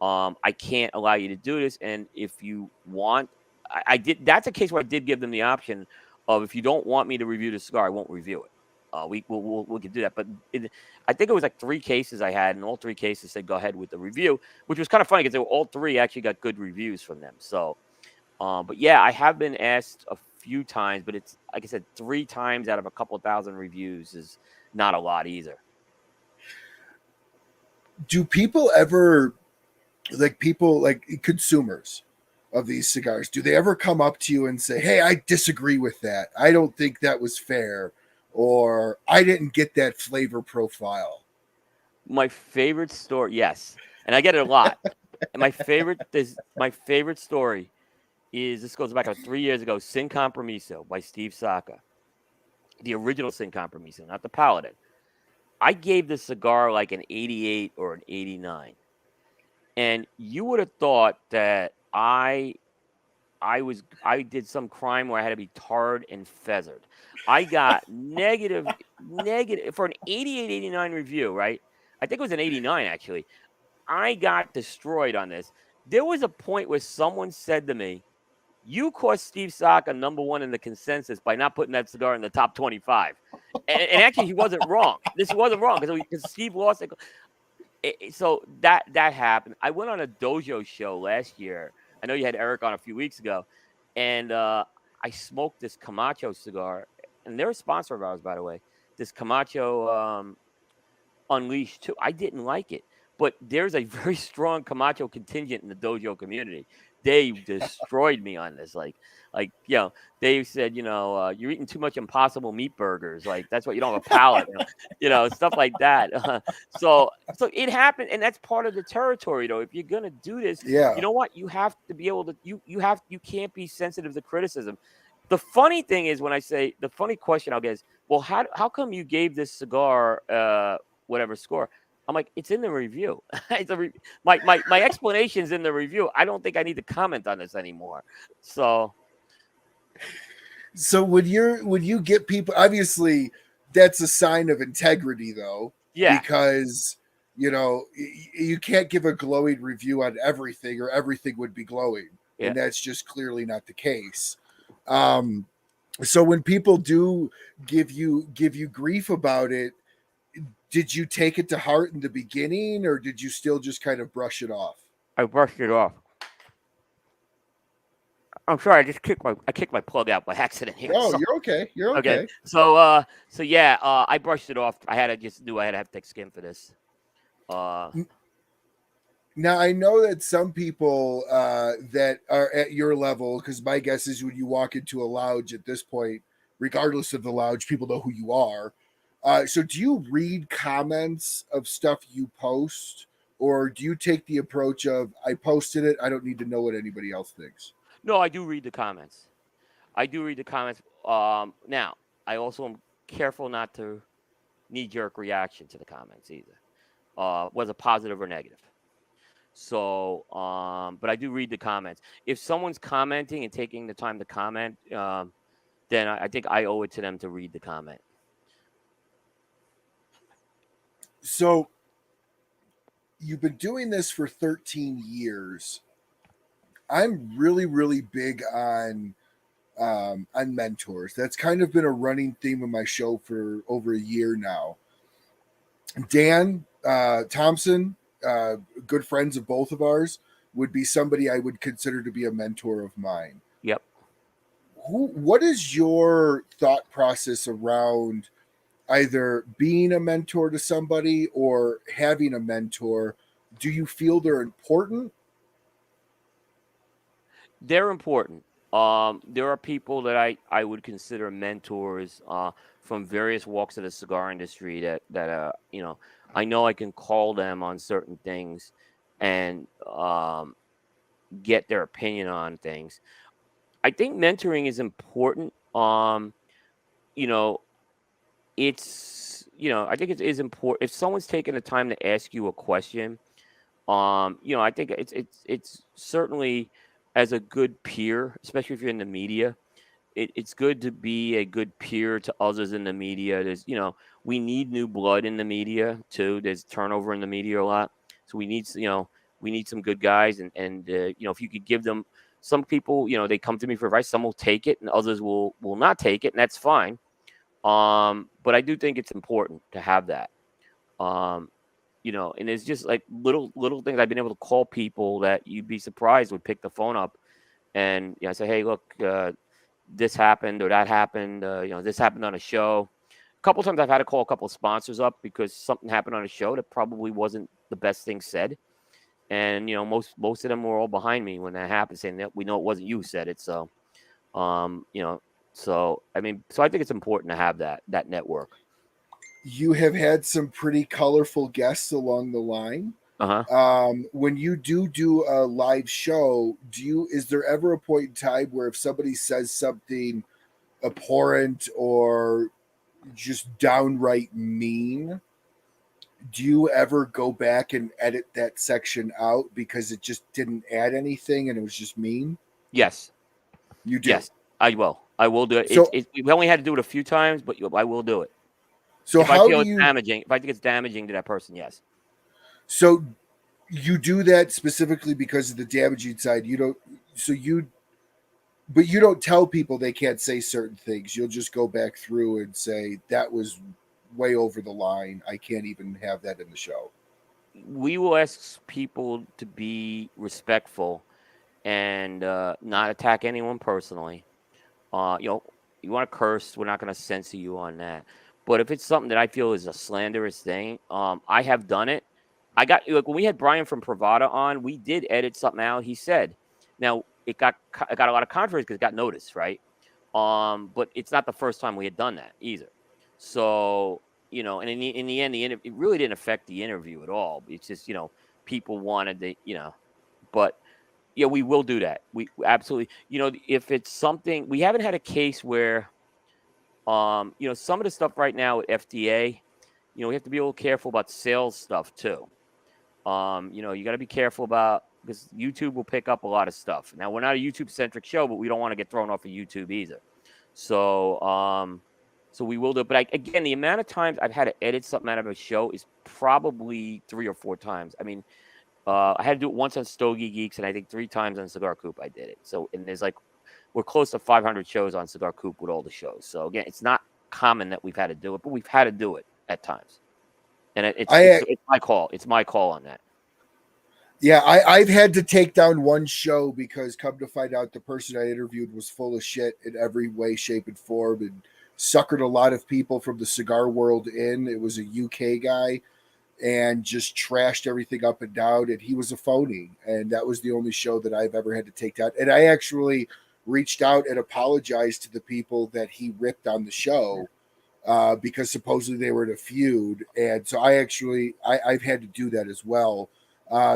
S3: I can't allow you to do this. And if you want, I did. That's a case where I did give them the option of, if you don't want me to review the cigar, I won't review it. We can do that. But I think it was like 3 cases I had, and all 3 cases said go ahead with the review, which was kind of funny because all 3 actually got good reviews from them. So, but yeah, I have been asked a few times, but it's like I said, 3 times out of a couple thousand reviews is not a lot either.
S2: Do people ever, like consumers of these cigars, do they ever come up to you and say, "Hey, I disagree with that. I don't think that was fair," or "I didn't get that flavor profile"?
S3: My favorite story, yes, and I get it a lot. And my favorite story is, this goes back about 3 years ago, Sin Compromiso by Steve Saka, the original Sin Compromiso, not the Paladin. I gave the cigar like an 88 or an 89. And you would have thought that I I did some crime where I had to be tarred and feathered. I got negative for an 88, 89 review, right? I think it was an 89 actually. I got destroyed on this. There was a point where someone said to me, "You cost Steve Saka #1 in the consensus by not putting that cigar in the top 25." And actually, he wasn't wrong. This wasn't wrong because Steve lost it. So that happened. I went on a dojo show last year. I know you had Eric on a few weeks ago, and I smoked this Camacho cigar, and they're a sponsor of ours, by the way. This Camacho Unleashed too. I didn't like it, but there's a very strong Camacho contingent in the dojo community. They destroyed me on this. They said, you're eating too much Impossible Meat burgers. Like that's what you don't have a palate, stuff like that. So it happened, and that's part of the territory, though. If you're gonna do this,
S2: Yeah.
S3: you know what? You have to be able to. You can't be sensitive to criticism. The funny thing is when I say the funny question I'll get is, well, how come you gave this cigar whatever score? I'm like, it's in the review. My explanation's in the review. I don't think I need to comment on this anymore. So
S2: would you get people, obviously that's a sign of integrity though.
S3: Yeah.
S2: Because you can't give a glowing review on everything or everything would be glowing.
S3: Yeah.
S2: And that's just clearly not the case. So when people do give you grief about it, did you take it to heart in the beginning, or did you still just kind of brush it off?
S3: I brushed it off. I'm sorry, I kicked my plug out by accident here.
S2: Oh, so, you're okay. You're okay.
S3: So yeah, I brushed it off. Knew I had to have thick skin for this.
S2: Now I know that some people that are at your level, because my guess is when you walk into a lounge at this point, regardless of the lounge, people know who you are. So do you read comments of stuff you post, or do you take the approach of I posted it, I don't need to know what anybody else thinks?
S3: No, I do read the comments. Now, I also am careful not to knee-jerk reaction to the comments either, whether positive or negative. So, but I do read the comments. If someone's commenting and taking the time to comment, then I think I owe it to them to read the comment.
S2: So you've been doing this for 13 years. I'm really, really big on mentors. That's kind of been a running theme of my show for over a year now. Dan Thompson, good friends of both of ours, would be somebody I would consider to be a mentor of mine.
S3: Yep.
S2: What is your thought process around either being a mentor to somebody or having a mentor? Do you feel they're important?
S3: They're important. There are people that I would consider mentors from various walks of the cigar industry that I know I can call them on certain things and get their opinion on things. I think mentoring is important. I think it is important if someone's taking the time to ask you a question. I think it's certainly, as a good peer, especially if you're in the media, it's good to be a good peer to others in the media. We need new blood in the media too. There's turnover in the media a lot, so we need some good guys. And if you could give them, some people, they come to me for advice. Some will take it, and others will not take it, and that's fine. But I do think it's important to have that. And it's just like little things. I've been able to call people that you'd be surprised would pick the phone up, and I say, hey, look, this happened or that happened. This happened on a show. A couple times I've had to call a couple of sponsors up because something happened on a show that probably wasn't the best thing said. And most of them were all behind me when that happened, saying that we know it wasn't you who said it. So, so I think it's important to have that network.
S2: You have had some pretty colorful guests along the line.
S3: Uh-huh.
S2: When you do a live show, is there ever a point in time where if somebody says something abhorrent or just downright mean, do you ever go back and edit that section out because it just didn't add anything and it was just mean?
S3: Yes.
S2: You do.
S3: Yes, I will. I will do it.
S2: So,
S3: We only had to do it a few times, but I will do it.
S2: so
S3: If I
S2: how
S3: feel
S2: do
S3: it's
S2: you?
S3: damaging, if I think it's damaging to that person, yes.
S2: So you do that specifically because of the damaging side. You don't. So you. But you don't tell people they can't say certain things. You'll just go back through and say that was way over the line. I can't even have that in the show.
S3: We will ask people to be respectful and not attack anyone personally. You know, you want to curse, we're not going to censor you on that. But if it's something that I feel is a slanderous thing, I have done it. I got like when we had Brian from Pravada on, we did edit something out. He said, now it got a lot of controversy because it got noticed, right? But it's not the first time we had done that either. So you know, and in the end, it really didn't affect the interview at all. It's just people wanted to but yeah, we will do that. We absolutely, if it's something we haven't had a case where, some of the stuff right now with FDA, we have to be a little careful about sales stuff too. You got to be careful about because YouTube will pick up a lot of stuff. Now we're not a YouTube centric show, but we don't want to get thrown off of YouTube either. So we will do it. But again, the amount of times I've had to edit something out of a show is probably 3 or 4 times. I mean, I had to do it once on Stogie Geeks, and I think 3 times on Cigar Coop I did it. So, and we're close to 500 shows on Cigar Coop with all the shows. So again, it's not common that we've had to do it, but we've had to do it at times. And it's my call. It's my call on that.
S2: Yeah, I've had to take down one show because come to find out the person I interviewed was full of shit in every way, shape, and form and suckered a lot of people from the cigar world in. It was a UK guy and just trashed everything up and down, and he was a phony. And that was the only show that I've ever had to take down. And I actually reached out and apologized to the people that he ripped on the show because supposedly they were in a feud. And so I've had to do that as well.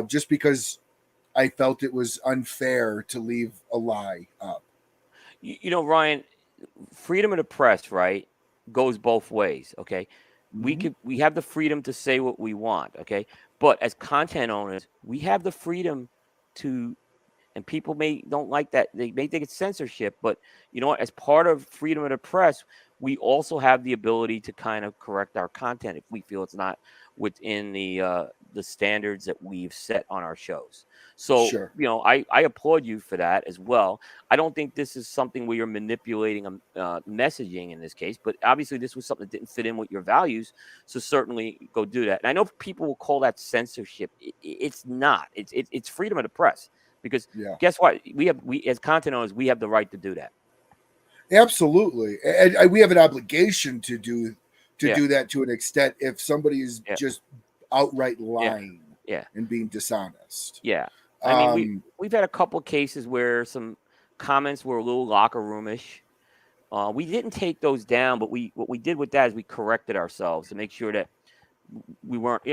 S2: Just because I felt it was unfair to leave a lie up.
S3: Ryan, freedom of the press, right, goes both ways. Okay, we have the freedom to say what we want. Okay, but as content owners, we have the freedom to. And people don't like that. They may think it's censorship, but you know what? As part of freedom of the press, we also have the ability to kind of correct our content if we feel it's not within the standards that we've set on our shows. So,
S2: Sure.
S3: I applaud you for that as well. I don't think this is something where you're manipulating messaging in this case, but obviously this was something that didn't fit in with your values. So certainly go do that. And I know people will call that censorship. It's not. It's freedom of the press. Because guess what? We as content owners, we have the right to do that.
S2: Absolutely, and we have an obligation to do that to an extent. If somebody is just outright lying and being dishonest,
S3: I mean, we've had a couple of cases where some comments were a little locker roomish. We didn't take those down, but what we did with that is we corrected ourselves to make sure that we weren't,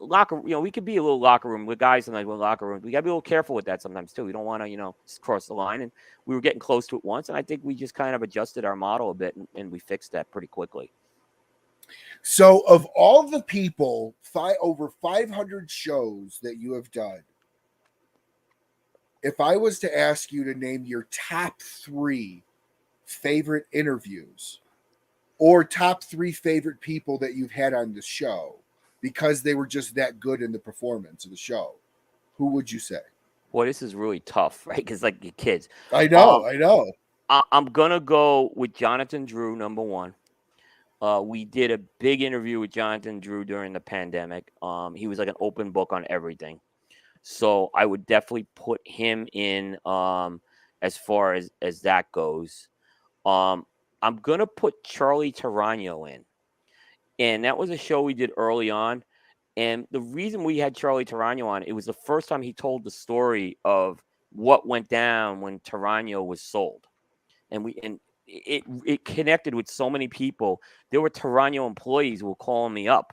S3: we could be a little locker room with guys sometimes. We're locker rooms. We got to be a little careful with that sometimes too. We don't want to, cross the line. And we were getting close to it once, and I think we just kind of adjusted our model a bit, and we fixed that pretty quickly.
S2: So, of all the people, over 500 shows that you have done, if I was to ask you to name your top 3 favorite interviews or top 3 favorite people that you've had on the show, because they were just that good in the performance of the show, who would you say?
S3: Boy, this is really tough, right? Because like your kids.
S2: I know.
S3: I'm going to go with Jonathan Drew, number 1. We did a big interview with Jonathan Drew during the pandemic. He was like an open book on everything. So I would definitely put him in as far as that goes. I'm going to put Charlie Tarano in. And that was a show we did early on. And the reason we had Charlie Tarano on, it was the first time he told the story of what went down when Tarano was sold. And it connected with so many people. There were Tarano employees who were calling me up.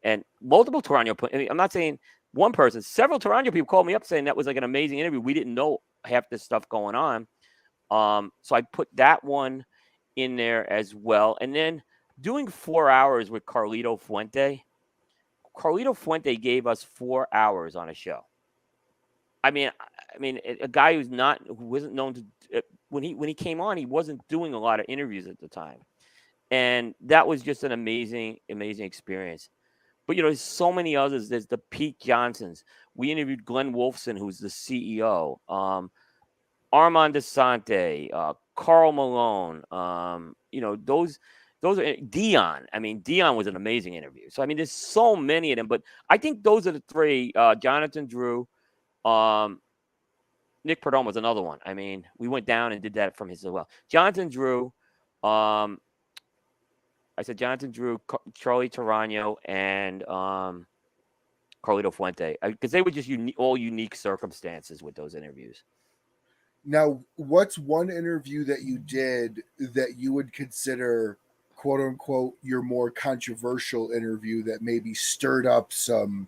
S3: And multiple Tarano, I'm not saying one person, several Tarano people called me up saying that was like an amazing interview. We didn't know half this stuff going on. So I put that one in there as well. And then doing 4 hours with Carlito Fuente. Carlito Fuente gave us 4 hours on a show. I mean, a guy who wasn't known to when he came on, he wasn't doing a lot of interviews at the time, and that was just an amazing experience. But there's so many others. There's the Pete Johnsons. We interviewed Glenn Wolfson, who's the CEO. Armand Desante, Carl Malone. Those are Dion. I mean, Dion was an amazing interview. So I mean, there's so many of them. But I think those are the three. Jonathan Drew, Nick Perdomo was another one. I mean, we went down and did that from his as well. Jonathan Drew, I said Jonathan Drew, Charlie Tarano, and Carlito Fuente, because they were just all unique circumstances with those interviews.
S2: Now, what's one interview that you did that you would consider, quote unquote, your more controversial interview that maybe stirred up some,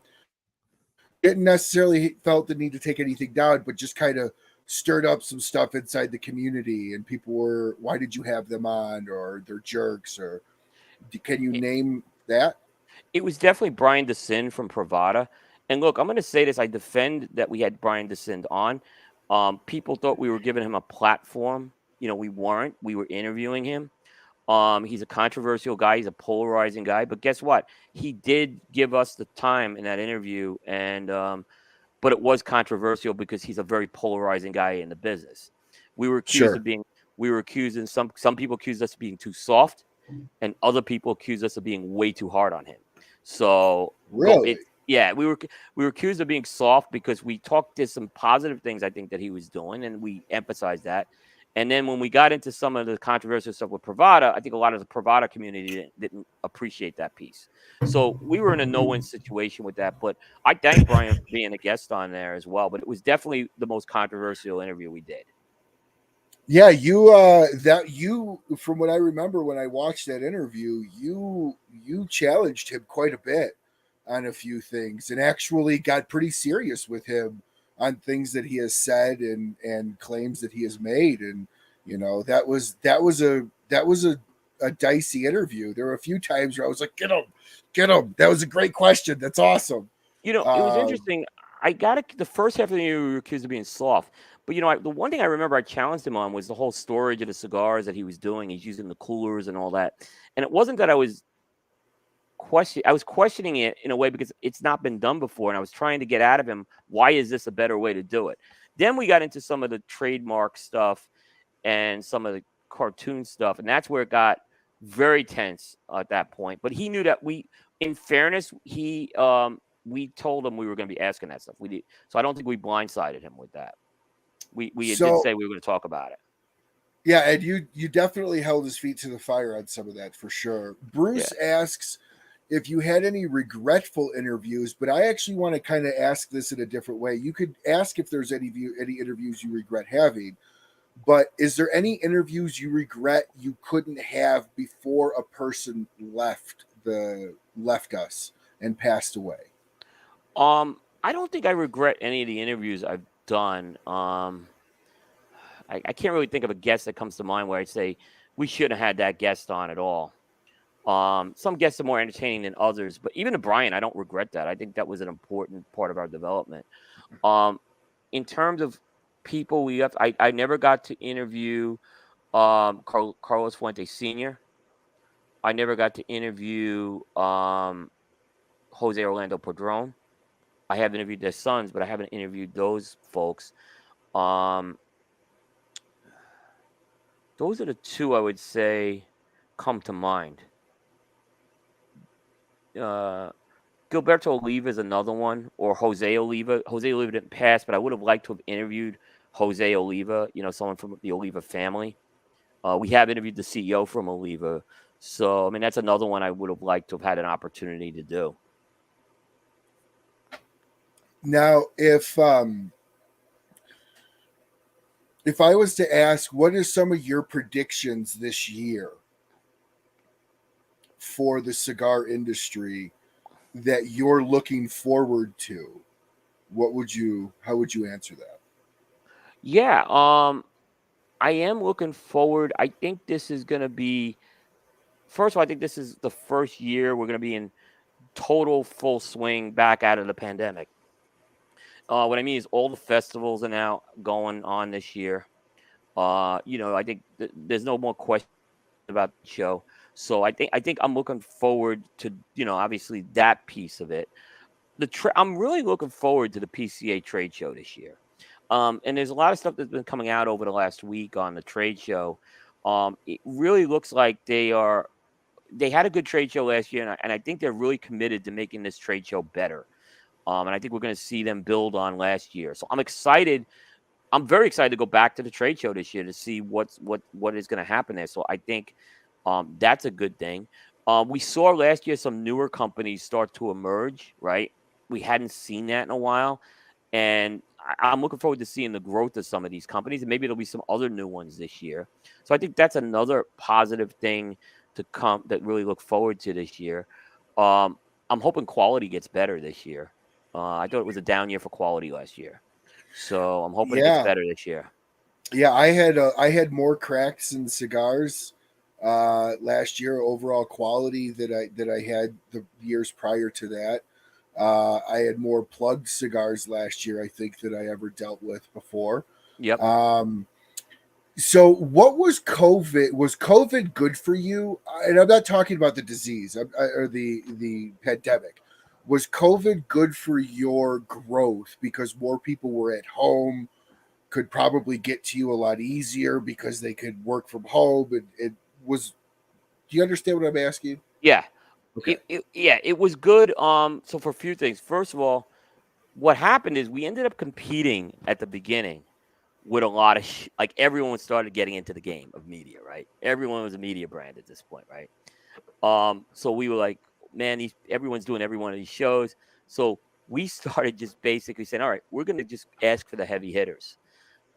S2: didn't necessarily felt the need to take anything down, but just kind of stirred up some stuff inside the community, and people were, why did you have them on, or they're jerks, or can you name that?
S3: It was definitely Brian DeCin from Pravada. And look, I'm going to say this. I defend that we had Brian DeCin on. People thought we were giving him a platform. We weren't. We were interviewing him. He's a controversial guy. He's a polarizing guy. But guess what? He did give us the time in that interview. And but it was controversial because he's a very polarizing guy in the business. We were accused of being. We were accused, and some people accused us of being too soft, and other people accused us of being way too hard on him. So
S2: really,
S3: we were accused of being soft because we talked to some positive things I think that he was doing, and we emphasized that. And then when we got into some of the controversial stuff with Pravada, I think a lot of the Pravada community didn't appreciate that piece. So we were in a no-win situation with that. But I thank Brian for being a guest on there as well. But it was definitely the most controversial interview we did.
S2: Yeah, you from what I remember when I watched that interview, you challenged him quite a bit on a few things and actually got pretty serious with him on things that he has said and claims that he has made. And that was a dicey interview. There were a few times where I was like, get him. That was a great question. That's awesome.
S3: It was interesting. I got it. The first half of the year, we were accused of being soft. But, the one thing I remember I challenged him on was the whole storage of the cigars that he was doing. He's using the coolers and all that. And it wasn't that I was questioning it in a way because it's not been done before. And I was trying to get out of him, why is this a better way to do it? Then we got into some of the trademark stuff and some of the cartoon stuff. And that's where it got very tense at that point. But he knew that in fairness, we told him we were going to be asking that stuff. We did. So I don't think we blindsided him with that. We did say we were going to talk about it.
S2: Yeah, and you definitely held his feet to the fire on some of that for sure. Bruce asks if you had any regretful interviews, but I actually want to kind of ask this in a different way. You could ask if there's any interviews you regret having, but is there any interviews you regret you couldn't have before a person left us and passed away?
S3: I don't think I regret any of the interviews I've done. I can't really think of a guest that comes to mind where I'd say we shouldn't have had that guest on at all. Some guests are more entertaining than others, but even to Brian, I don't regret that. I think that was an important part of our development. In terms of people I never got to interview Carlos Fuente Sr. I never got to interview Jose Orlando Padron. I have interviewed their sons, but I haven't interviewed those folks. Those are the two I would say come to mind. Gilberto Oliva is another one, or Jose Oliva. Jose Oliva didn't pass, but I would have liked to have interviewed Jose Oliva, someone from the Oliva family. We have interviewed the CEO from Oliva. So, I mean, that's another one I would have liked to have had an opportunity to do.
S2: Now, if I was to ask, what are some of your predictions this year for the cigar industry that you're looking forward to? How would you answer that?
S3: Yeah, I am looking forward. I think this is going to be, first of all, I think this is the first year we're going to be in total full swing back out of the pandemic. What I mean is all the festivals are now going on this year. I think there's no more question about the show. So I think I'm looking forward to obviously that piece of it. I'm really looking forward to the PCA trade show this year. And there's a lot of stuff that's been coming out over the last week on the trade show. It really looks like they had a good trade show last year, and I think they're really committed to making this trade show better. And I think we're going to see them build on last year. So I'm excited. I'm very excited to go back to the trade show this year to see what is going to happen there. So I think that's a good thing. We saw last year some newer companies start to emerge, right? We hadn't seen that in a while. And I'm looking forward to seeing the growth of some of these companies, and maybe there'll be some other new ones this year. So I think that's another positive thing to come that really look forward to this year. I'm hoping quality gets better this year. I thought it was a down year for quality last year, so I'm hoping it gets
S2: Yeah,
S3: better this year.
S2: yeah. I had more cracks in cigars last year. Overall quality that I had the years prior to that. I had more plugged cigars last year, I think, that I ever dealt with before.
S3: Yep.
S2: So what was COVID? Was COVID good for you? And I'm not talking about the disease or the pandemic. Was COVID good for your growth because more people were at home, could probably get to you a lot easier because they could work from home? It was. Do you understand what I'm asking?
S3: Yeah.
S2: Okay.
S3: It was good. So for a few things. First of all, what happened is we ended up competing at the beginning with a lot of like everyone started getting into the game of media, right? Everyone was a media brand at this point, right? So we were like, man, everyone's doing every one of these shows. So we started just basically saying, all right, we're going to just ask for the heavy hitters.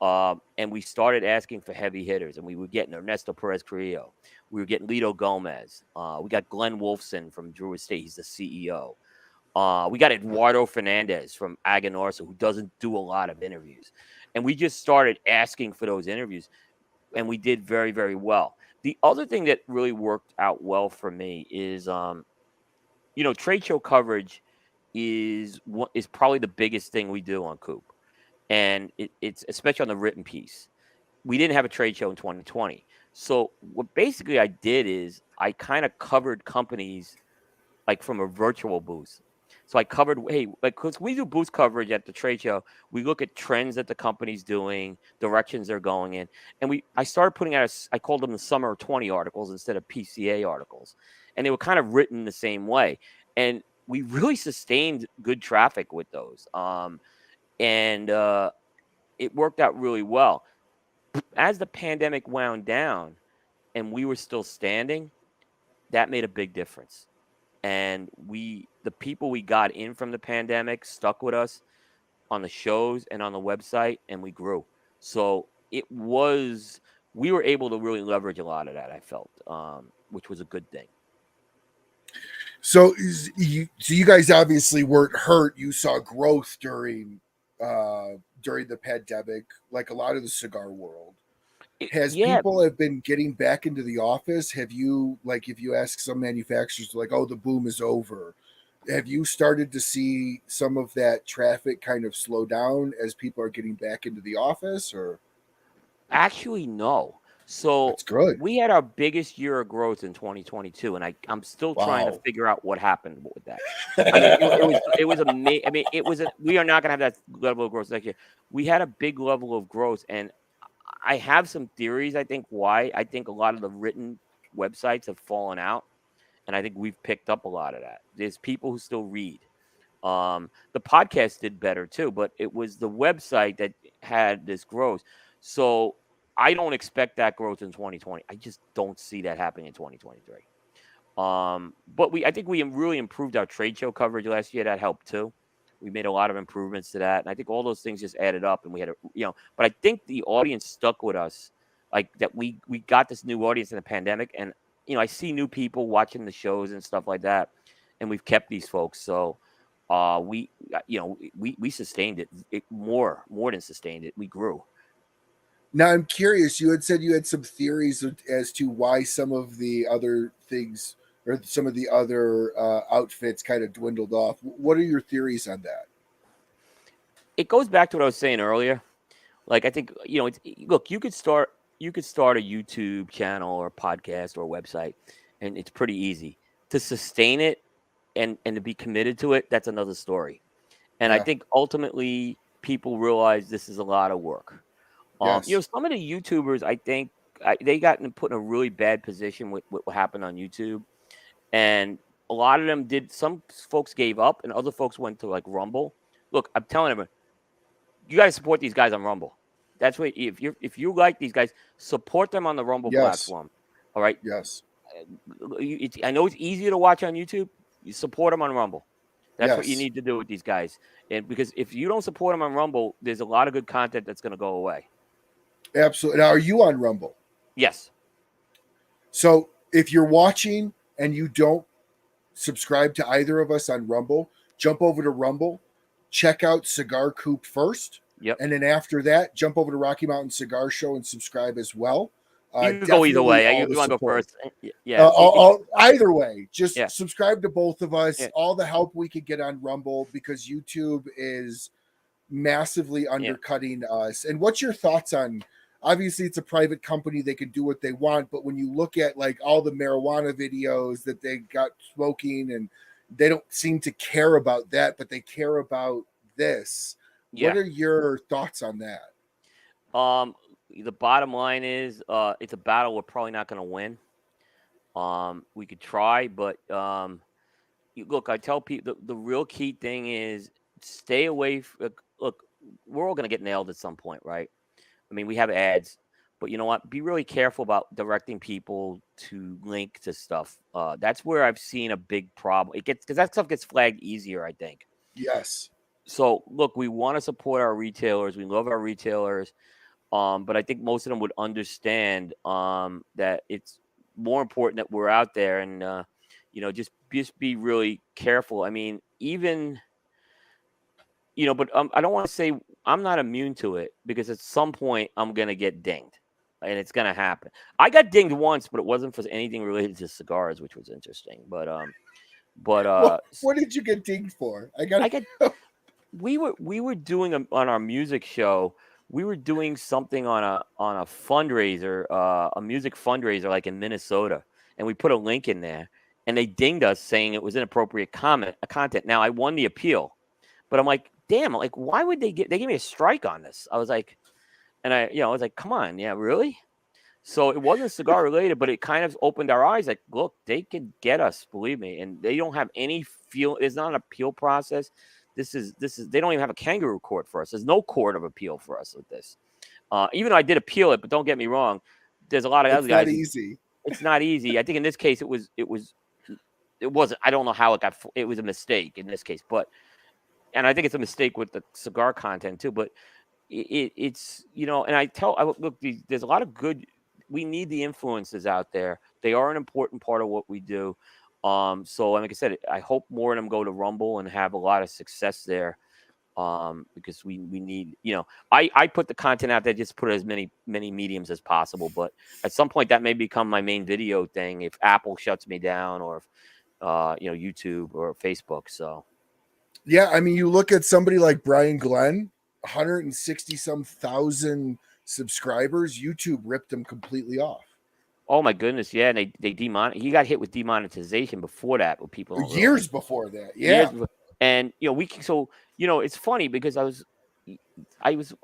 S3: And we started asking for heavy hitters, and we were getting Ernesto Perez Carrillo. We were getting Lito Gomez. We got Glenn Wolfson from Drew Estate. He's the CEO. We got Eduardo Fernandez from Aganorsa, who doesn't do a lot of interviews. And we just started asking for those interviews, and we did very, very well. The other thing that really worked out well for me is, trade show coverage is probably the biggest thing we do on Coop. And it's especially on the written piece. We didn't have a trade show in 2020. So what basically I did is I kind of covered companies like from a virtual booth. So I covered, hey, like, because we do booth coverage at the trade show, we look at trends that the company's doing, directions they're going in, and I started putting out, I called them the Summer of 20 articles instead of PCA articles, and they were kind of written the same way, and we really sustained good traffic with those, and it worked out really well. As the pandemic wound down, and we were still standing, that made a big difference. And the people we got in from the pandemic stuck with us on the shows and on the website, and we grew. So we were able to really leverage a lot of that, I felt, which was a good thing.
S2: So you guys obviously weren't hurt. You saw growth during the pandemic, like a lot of the cigar world. Has
S3: Yeah,
S2: people have been getting back into the office? Have you, like, if you ask some manufacturers, like, oh, the boom is over, have you started to see some of that traffic kind of slow down as people are getting back into the office? Or
S3: actually, no. So
S2: that's good.
S3: we had our biggest year of growth in 2022, and I'm still trying to
S2: Wow.
S3: figure out what happened with that. I mean, it was amazing. I mean, we are not going to have that level of growth next year. We had a big level of growth, and I have some theories. I think why. I think a lot of the written websites have fallen out, and I think we've picked up a lot of that. There's people who still read. The podcast did better too, but it was the website that had this growth. So I don't expect that growth in 2020. I just don't see that happening in 2023. But I think we really improved our trade show coverage last year. That helped too. We made a lot of improvements to that, and I think all those things just added up. And we had but I think the audience stuck with us, like that. We got this new audience in the pandemic, and I see new people watching the shows and stuff like that, and we've kept these folks. So we sustained it more than sustained it. We grew.
S2: Now I'm curious. You had said you had some theories as to why some of the other things or some of the other outfits kind of dwindled off. What are your theories on that?
S3: It goes back to what I was saying earlier. Like I think look, you could start a YouTube channel or podcast or website, and it's pretty easy to sustain it and to be committed to it. That's another story. And I
S2: Yeah.
S3: think ultimately people realize this is a lot of work.
S2: Yes.
S3: Some of the YouTubers, I think, they got put in a really bad position with what happened on YouTube, and a lot of them did. Some folks gave up, and other folks went to like Rumble. Look, I'm telling them, you got to support these guys on Rumble. That's what if you like these guys, support them on the Rumble
S2: Yes.
S3: platform. All right.
S2: Yes.
S3: I know it's easier to watch on YouTube. You support them on Rumble. That's what you
S2: Yes.
S3: need to do with these guys. And because if you don't support them on Rumble, there's a lot of good content that's going to go away.
S2: Absolutely. Now, are you on Rumble?
S3: Yes.
S2: So if you're watching and you don't subscribe to either of us on Rumble, jump over to Rumble, check out Cigar Coop first.
S3: Yep.
S2: And then after that, jump over to Rocky Mountain Cigar Show and subscribe as well.
S3: You can go either way. You want to go first? Yeah.
S2: Either way, just
S3: Yeah.
S2: subscribe to both of us.
S3: Yeah.
S2: All the help we could get on Rumble, because YouTube is massively undercutting us. And what's your thoughts on? Obviously, it's a private company; they can do what they want. But when you look at like all the marijuana videos that they got smoking, and they don't seem to care about that, but they care about this.
S3: Yeah.
S2: What are your thoughts on that?
S3: The bottom line is, it's a battle we're probably not going to win. We could try, but look, I tell people the real key thing is stay away. Look, we're all going to get nailed at some point, right? I mean, we have ads, but you know what? Be really careful about directing people to link to stuff. That's where I've seen a big problem. It gets because that stuff gets flagged easier, I think.
S2: Yes.
S3: So look, we want to support our retailers. We love our retailers. But I think most of them would understand that it's more important that we're out there and just be really careful. I mean, even but I don't want to say I'm not immune to it, because at some point I'm gonna get dinged, and it's gonna happen. I got dinged once, but it wasn't for anything related to cigars, which was interesting. But
S2: what did you get dinged for?
S3: we were doing on our music show. We were doing something on a fundraiser, a music fundraiser, like in Minnesota, and we put a link in there, and they dinged us saying it was inappropriate content. Now I won the appeal, but I'm like, damn, like why would they gave me a strike on this? I was like, and I was like, come on, yeah, really? So it wasn't cigar related, but it kind of opened our eyes. Like, look, they could get us, believe me, and they don't have any feel. It's not an appeal process. This is they don't even have a kangaroo court for us. There's no court of appeal for us with this. Even though I did appeal it, but don't get me wrong, there's a lot of other guys. It's not easy. I think in this case it wasn't. I don't know how it was a mistake in this case, and I think it's a mistake with the cigar content too. But it's and look, there's a lot of good. We need the influencers out there. They are an important part of what we do. So like I said, I hope more of them go to Rumble and have a lot of success there. Because we need, I put the content out there, just put as many mediums as possible. But at some point that may become my main video thing if Apple shuts me down, or if, YouTube or Facebook. So.
S2: Yeah. I mean, you look at somebody like Brian Glenn, 160 some thousand subscribers, YouTube ripped him completely off.
S3: Oh my goodness, yeah, and he got hit with demonetization before that, with people
S2: years before that, yeah.
S3: And it's funny because I was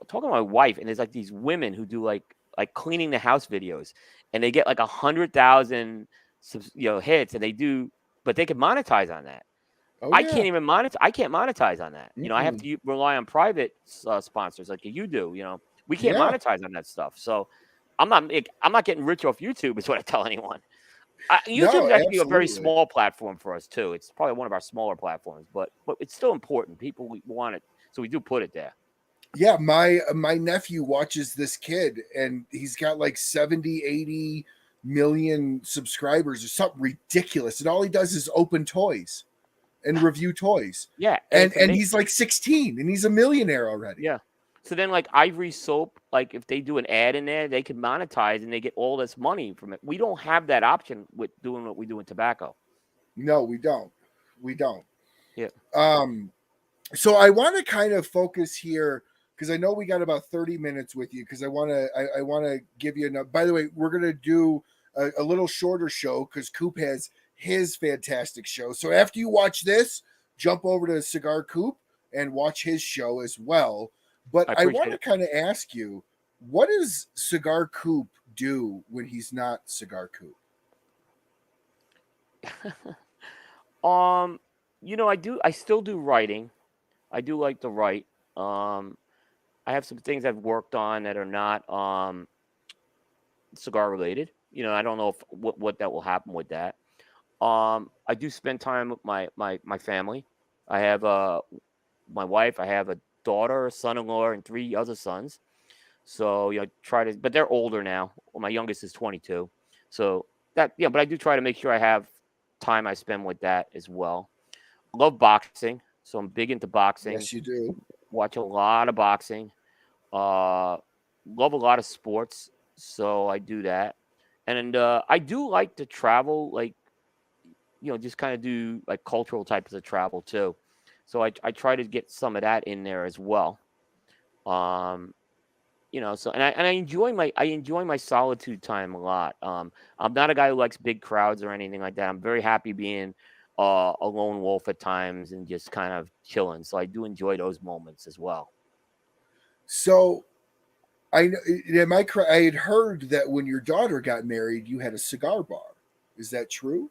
S3: talking to my wife, and there's like these women who do like cleaning the house videos, and they get like 100,000 hits, and but they can monetize on that. I can't even monetize. I can't monetize on that. I have to rely on private sponsors like you do. We can't monetize on that stuff. So I'm not getting rich off YouTube, is what I tell anyone. YouTube is actually a very small platform for us too. It's probably one of our smaller platforms, but it's still important. People want it, so we do put it there.
S2: Yeah, my nephew watches this kid, and he's got like 70, 80 million subscribers or something ridiculous, and all he does is open toys and review toys.
S3: Yeah,
S2: and he's like 16, and he's a millionaire already.
S3: Yeah. So then, like Ivory Soap, like if they do an ad in there, they can monetize and they get all this money from it. We don't have that option with doing what we do in tobacco.
S2: No, we don't. We don't.
S3: Yeah.
S2: So I want to kind of focus here, because I know we got about 30 minutes with you, because I want to give you enough. By the way, we're going to do a little shorter show because Coop has his fantastic show. So after you watch this, jump over to Cigar Coop and watch his show as well. But I want to kind of ask you, what does Cigar Coop do when he's not Cigar Coop?
S3: I still do writing. I do like to write. I have some things I've worked on that are not cigar related. I don't know what that will happen with that. I do spend time with my family. I have my wife. I have a daughter, a son-in-law, and 3 other sons. So but they're older now. Well, my youngest is 22. So but I do try to make sure I have time I spend with that as well. Love boxing, so I'm big into boxing.
S2: Yes, you do.
S3: Watch a lot of boxing. Love a lot of sports, so I do that. And I do like to travel, like just kind of do like cultural types of travel too. So I try to get some of that in there as well. So and I enjoy my solitude time a lot. I'm not a guy who likes big crowds or anything like that. I'm very happy being a lone wolf at times and just kind of chilling. So I do enjoy those moments as well.
S2: So I had heard that when your daughter got married, you had a cigar bar. Is that true?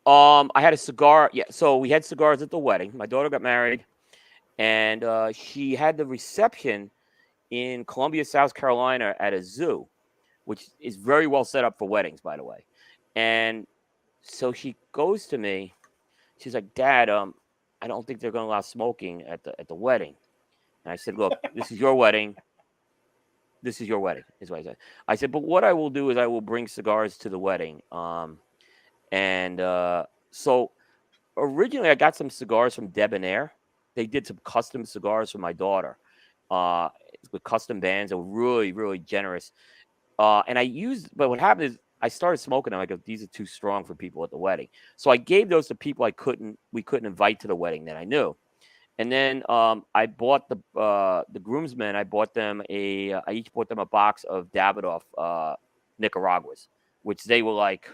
S3: I had a cigar. Yeah. So we had cigars at the wedding. My daughter got married, and she had the reception in Columbia, South Carolina at a zoo, which is very well set up for weddings, by the way. And so she goes to me. She's like, "Dad, I don't think they're going to allow smoking at the wedding." And I said, "Look, this is your wedding. This is your wedding," is what I said. I said, "But what I will do is I will bring cigars to the wedding." So originally I got some cigars from Debonair. They did some custom cigars for my daughter. With custom bands. They were really, really generous. But what happened is I started smoking them. I go, these are too strong for people at the wedding. So I gave those to people we couldn't invite to the wedding that I knew. And then I bought the groomsmen. I each bought them a box of Davidoff Nicaraguas, which they were like,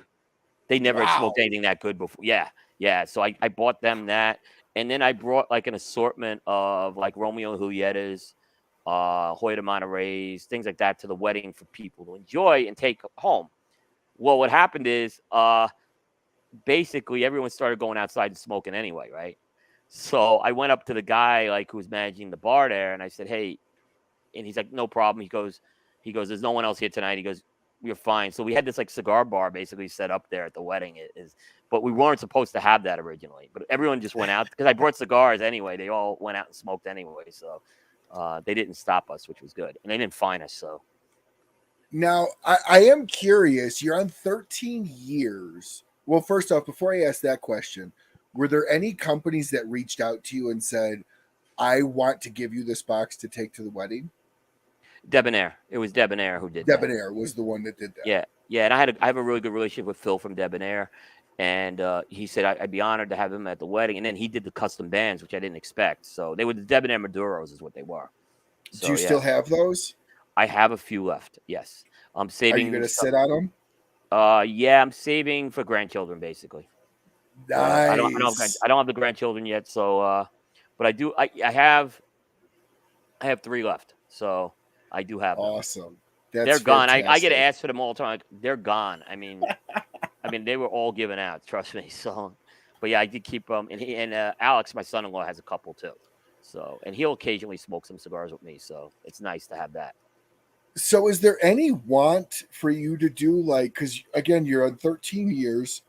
S3: they never had smoked anything that good before. Yeah. So I bought them that. And then I brought like an assortment of like Romeo Julietas, Hoyt de Monterey's, things like that to the wedding for people to enjoy and take home. Well, what happened is basically everyone started going outside and smoking anyway, right? So I went up to the guy like who was managing the bar there, and I said, "Hey," and he's like, "No problem." He goes, "There's no one else here tonight." He goes, "We're fine." So we had this like cigar bar basically set up there at the wedding. But we weren't supposed to have that originally. But everyone just went out because I brought cigars anyway. They all went out and smoked anyway. So they didn't stop us, which was good, and they didn't fine us. So
S2: now I am curious. You're on 13 years. Well, first off, before I ask that question, were there any companies that reached out to you and said, "I want to give you this box to take to the wedding"?
S3: Debonair. It was Debonair who did
S2: Debonair was the one that did that.
S3: Yeah. And I have a really good relationship with Phil from Debonair, and he said I'd be honored to have him at the wedding. And then he did the custom bands, which I didn't expect. So they were the Debonair Maduros, is what they were. So,
S2: do you still have those?
S3: I have a few left. Yes, I'm saving.
S2: Are you going to sit on them?
S3: Yeah, I'm saving for grandchildren, basically.
S2: Nice.
S3: I don't have the grandchildren yet, so but I do. I have 3 left, so I do have them.
S2: Awesome.
S3: They're gone. I get asked for them all the time. They're gone. I mean, they were all given out. Trust me. So, but yeah, I did keep them. And Alex, my son-in-law, has a couple too. So, and he'll occasionally smoke some cigars with me. So it's nice to have that.
S2: So, is there any want for you to do because again, you're on 13 years.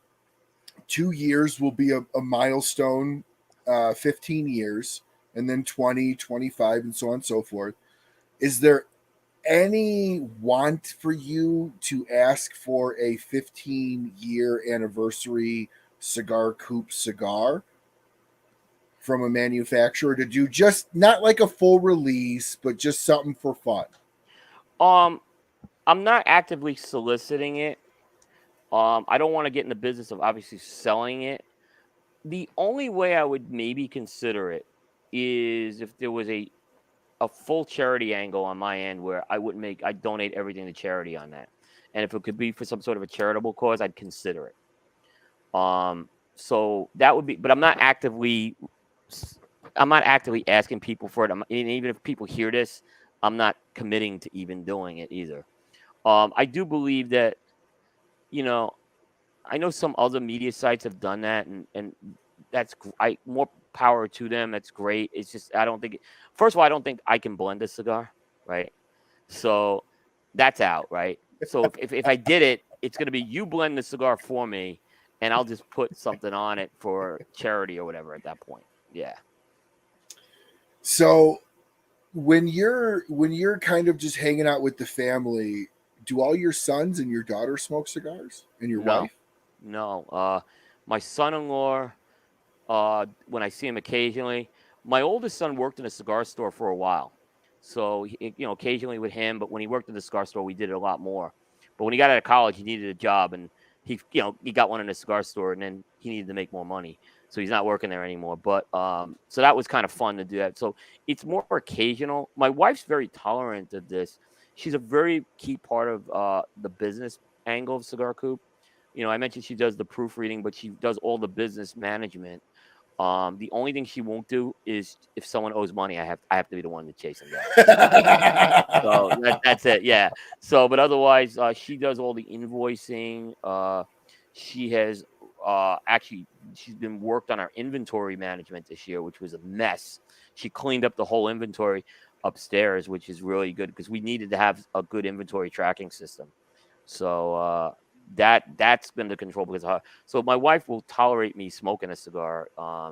S2: 2 years will be a milestone. 15 years, and then 20, 25, and so on and so forth. Is there any want for you to ask for a 15-year anniversary Cigar Coop cigar from a manufacturer to do just not like a full release, but just something for fun?
S3: I'm not actively soliciting it. I don't want to get in the business of obviously selling it. The only way I would maybe consider it is if there was a a full charity angle on my end where I donate everything to charity on that. And if it could be for some sort of a charitable cause, I'd consider it. So that would be, but I'm not actively asking people for it. And even if people hear this, I'm not committing to even doing it either. I do believe that, you know, I know some other media sites have done that, and that's more power to them. That's great. It's just first of all, I don't think I can blend a cigar, right? So that's out, right? So if I did it, it's going to be you blend the cigar for me, and I'll just put something on it for charity or whatever at that point. Yeah.
S2: So when you're kind of just hanging out with the family, do all your sons and your daughter smoke cigars, and your
S3: No,
S2: wife?
S3: no. My son-in-law, when I see him occasionally, my oldest son worked in a cigar store for a while. So, occasionally with him, but when he worked in the cigar store, we did it a lot more. But when he got out of college, he needed a job, and he got one in a cigar store, and then he needed to make more money. So he's not working there anymore. But so that was kind of fun to do that. So it's more occasional. My wife's very tolerant of this. She's a very key part of the business angle of Cigar Coop. I mentioned she does the proofreading, but she does all the business management. The only thing she won't do is if someone owes money, I have to be the one to chase them down. So that's it. Yeah. So, but otherwise, she does all the invoicing. She has actually she's been worked on our inventory management this year, which was a mess. She cleaned up the whole inventory upstairs, which is really good because we needed to have a good inventory tracking system. So that's been the control because of her. So my wife will tolerate me smoking a cigar.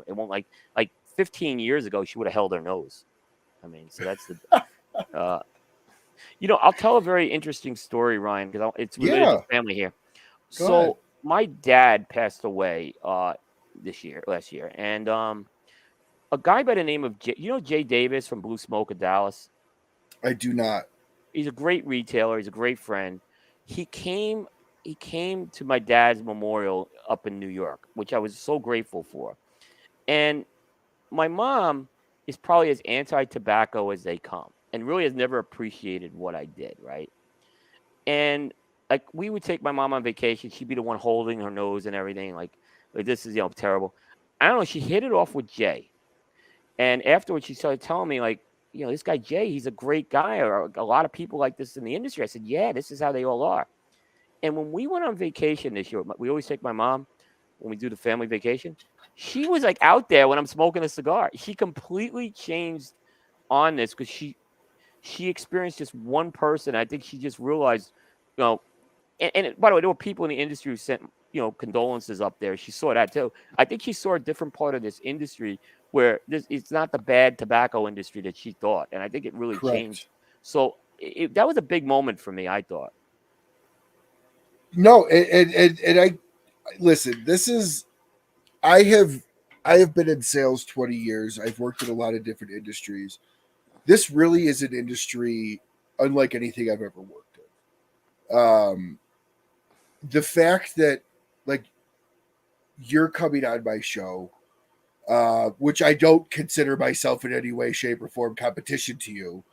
S3: It won't like 15 years ago she would have held her nose. I mean, so that's the. I'll tell a very interesting story, Ryan, because it's related
S2: Yeah,
S3: to family here.
S2: go ahead.
S3: So my dad passed away last year, and a guy by the name of Jay Davis from Blue Smoke of Dallas.
S2: I do not.
S3: He's a great retailer. He's a great friend. He came to my dad's memorial up in New York, which I was so grateful for. And my mom is probably as anti-tobacco as they come and really has never appreciated what I did, right? And like we would take my mom on vacation, she'd be the one holding her nose and everything, like this is terrible. I don't know, she hit it off with Jay. And afterwards she started telling me like, this guy Jay, he's a great guy, or a lot of people like this in the industry. I said, yeah, this is how they all are. And when we went on vacation this year, we always take my mom when we do the family vacation. She was like out there when I'm smoking a cigar. She completely changed on this because she experienced just one person. I think she just realized, and by the way, there were people in the industry who sent, condolences up there. She saw that too. I think she saw a different part of this industry where it's not the bad tobacco industry that she thought. And I think it really changed.
S2: Correct.
S3: So that was a big moment for me, I thought.
S2: No, and I listen. This is I have been in sales 20 years. I've worked in a lot of different industries. This really is an industry unlike anything I've ever worked in. The fact that like you're coming on my show, which I don't consider myself in any way, shape, or form competition to you,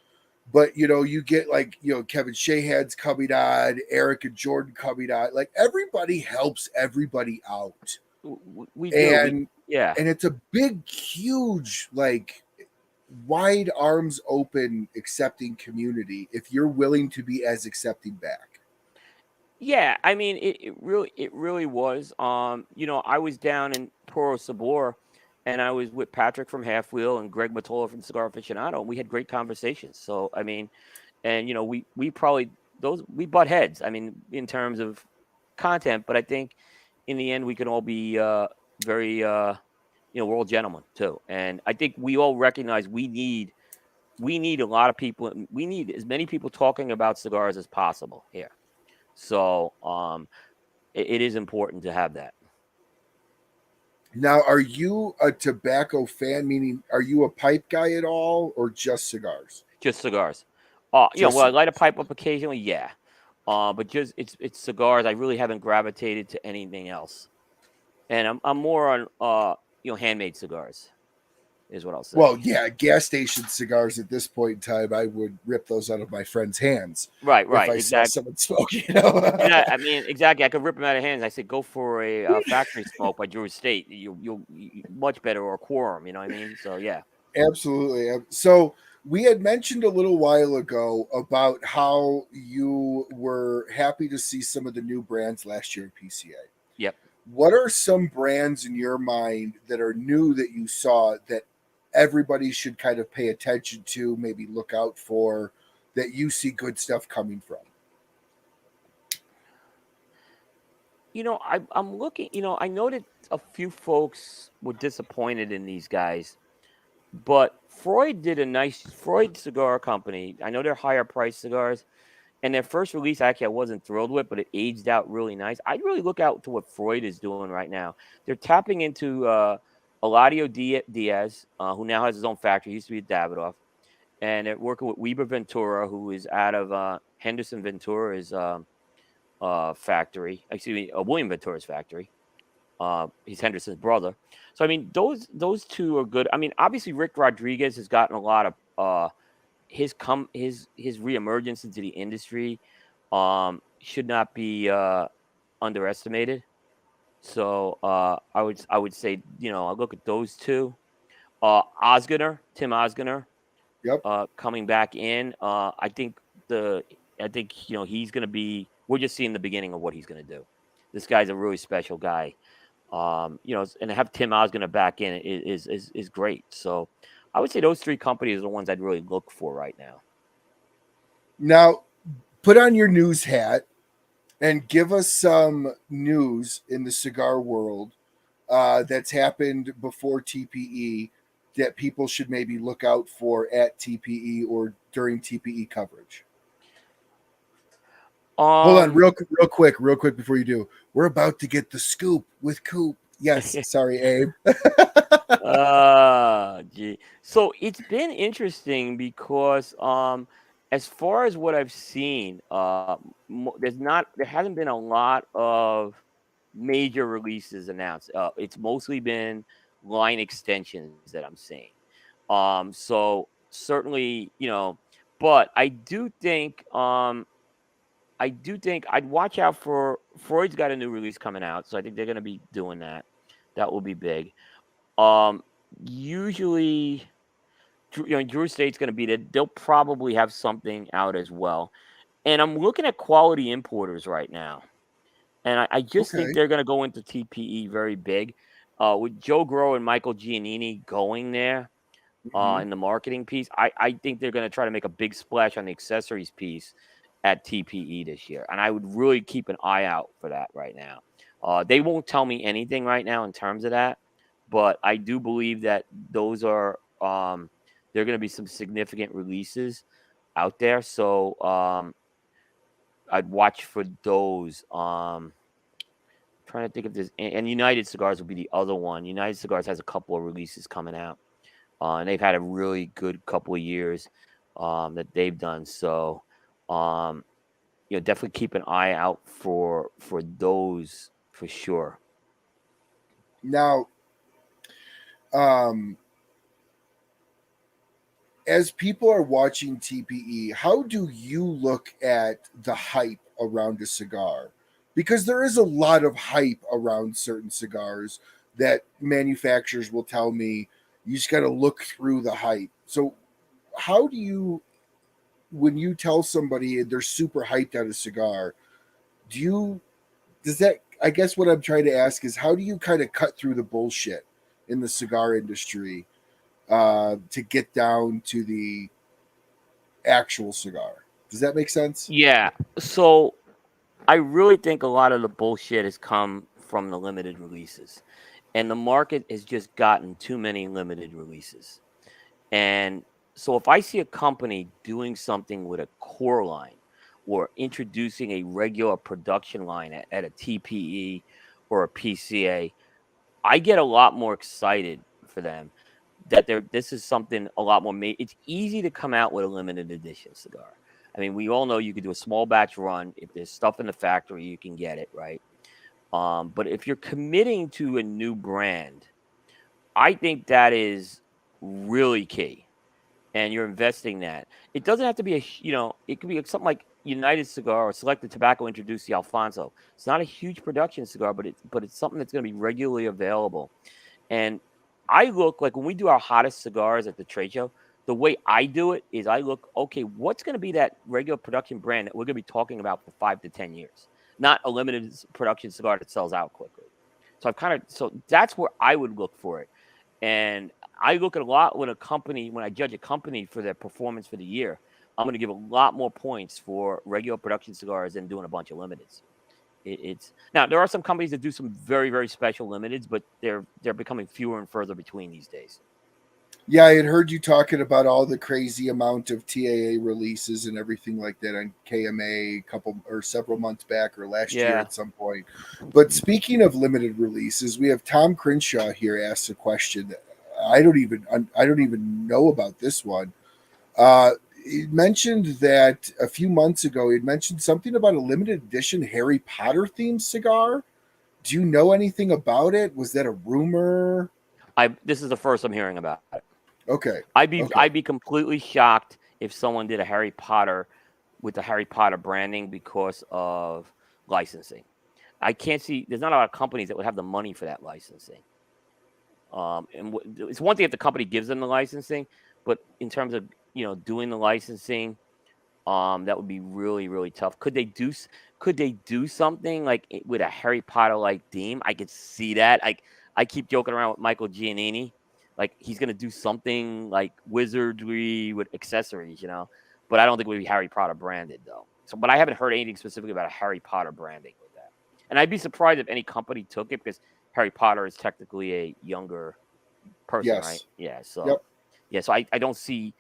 S2: but you get like Kevin Shahan's coming on, Eric and Jordan coming on. Like everybody helps everybody out.
S3: We do.
S2: And
S3: yeah.
S2: And it's a big, huge, like wide arms open, accepting community if you're willing to be as accepting back.
S3: Yeah, I mean, it really was. I was down in Poro Sabor, and I was with Patrick from Half Wheel and Greg Matola from Cigar Aficionado, and we had great conversations. So, I mean, and we probably we butt heads. I mean, in terms of content, but I think in the end we can all be very we're all gentlemen too, and I think we all recognize we need a lot of people. We need as many people talking about cigars as possible here. So it is important to have that.
S2: Now, are you a tobacco fan? Meaning, are you a pipe guy at all, or just cigars?
S3: Just cigars.
S2: Just
S3: I light a
S2: cigars.
S3: pipe up occasionally, yeah. But just it's cigars. I really haven't gravitated to anything else. And I'm more on handmade cigars. is what I'll say.
S2: Well, yeah, gas station cigars at this point in time, I would rip those out of my friend's hands.
S3: Right,
S2: If I saw
S3: exactly.
S2: someone smoke, you know.
S3: Yeah, I mean, exactly. I could rip them out of hands. I said, go for a factory smoke by Drew Estate. You'll much better, or quorum. You know what I mean? So yeah.
S2: Absolutely. So we had mentioned a little while ago about how you were happy to see some of the new brands last year at PCA.
S3: Yep.
S2: What are some brands in your mind that are new that you saw that everybody should kind of pay attention to, maybe look out for, that you see good stuff coming from?
S3: You know, I'm looking. You know, I know that a few folks were disappointed in these guys, but Freud Cigar Company. I know they're higher price cigars, and their first release actually I wasn't thrilled with, but it aged out really nice. I'd really look out to what Freud is doing right now. They're tapping into Eladio Diaz, who now has his own factory. He used to be at Davidoff, and they're working with Weber Ventura, who is out of Henderson Ventura's factory. Excuse me, William Ventura's factory. He's Henderson's brother. So I mean, those two are good. I mean, obviously Rick Rodriguez has gotten a lot of his reemergence into the industry should not be underestimated. So I would say, you know, I look at those two. Tim Osgener,
S2: Yep.
S3: coming back in. I think you know he's going to be. We're just seeing the beginning of what he's going to do. This guy's a really special guy. You know, and to have Tim Osgener back in is great. So I would say those three companies are the ones I'd really look for right now.
S2: Now, put on your news hat and give us some news in the cigar world that's happened before TPE that people should maybe look out for at TPE or during TPE coverage. Hold on, real quick before you do. We're about to get the scoop with Coop. Yes, sorry, Abe.
S3: Gee. So it's been interesting because as far as what I've seen, there hasn't been a lot of major releases announced. It's mostly been line extensions that I'm seeing. So certainly, you know, but I do think I'd watch out for Freud's got a new release coming out, so I think they're going to be doing that. That will be big. Usually, you know, Drew Estate's going to be there. They'll probably have something out as well. And I'm looking at quality importers right now, and I just think they're going to go into TPE very big. With Joe Grow and Michael Giannini going there in the marketing piece, I think they're going to try to make a big splash on the accessories piece at TPE this year, and I would really keep an eye out for that right now. They won't tell me anything right now in terms of that, but I do believe that those are there are going to be some significant releases out there. So I'd watch for those. Trying to think if there's, and United Cigars will be the other one. United Cigars has a couple of releases coming out, and they've had a really good couple of years that they've done. So you know, definitely keep an eye out for those for sure.
S2: Now, as people are watching TPE, how do you look at the hype around a cigar? Because there is a lot of hype around certain cigars that manufacturers will tell me you just got to look through the hype. So how do you, when you tell somebody they're super hyped on a cigar, I guess what I'm trying to ask is how do you kind of cut through the bullshit in the cigar industry to get down to the actual cigar? Does that make sense?
S3: Yeah. So I really think a lot of the bullshit has come from the limited releases, and the market has just gotten too many limited releases. And so if I see a company doing something with a core line or introducing a regular production line at a TPE or a PCA, I get a lot more excited for them that this is something a lot more it's easy to come out with a limited edition cigar. I mean, we all know you could do a small batch run. If there's stuff in the factory, you can get it, right? But if you're committing to a new brand, I think that is really key, and you're investing that. It doesn't have to be it could be something like United Cigar or Selected Tobacco introduced the Alfonso. It's not a huge production cigar, but it's something that's going to be regularly available. And I look like when we do our hottest cigars at the trade show, the way I do it is I look, okay, what's going to be that regular production brand that we're going to be talking about for 5 to 10 years, not a limited production cigar that sells out quickly. So that's where I would look for it. And I look at a lot when I judge a company for their performance for the year, I'm going to give a lot more points for regular production cigars than doing a bunch of limiteds. It's now there are some companies that do some very, very special limiteds, but they're becoming fewer and further between these days.
S2: Yeah, I had heard you talking about all the crazy amount of TAA releases and everything like that on KMA a couple or several months back or last year at some point. But speaking of limited releases, we have Tom Crenshaw here asked a question. I don't even know about this one. He mentioned that a few months ago, he mentioned something about a limited edition Harry Potter themed cigar. Do you know anything about it? Was that a rumor?
S3: This is the first I'm hearing about it.
S2: Okay.
S3: I'd be completely shocked if someone did a Harry Potter with the Harry Potter branding because of licensing. I can't see. There's not a lot of companies that would have the money for that licensing. And it's one thing if the company gives them the licensing, but in terms of doing the licensing, that would be really, really tough. Could they do something like with a Harry Potter like theme? I could see that. I keep joking around with Michael Giannini. Like he's gonna do something like wizardry with accessories, but I don't think it would be Harry Potter branded though. So, but I haven't heard anything specifically about a Harry Potter branding with that. And I'd be surprised if any company took it because Harry Potter is technically a younger person, right? Yeah. So, So I don't see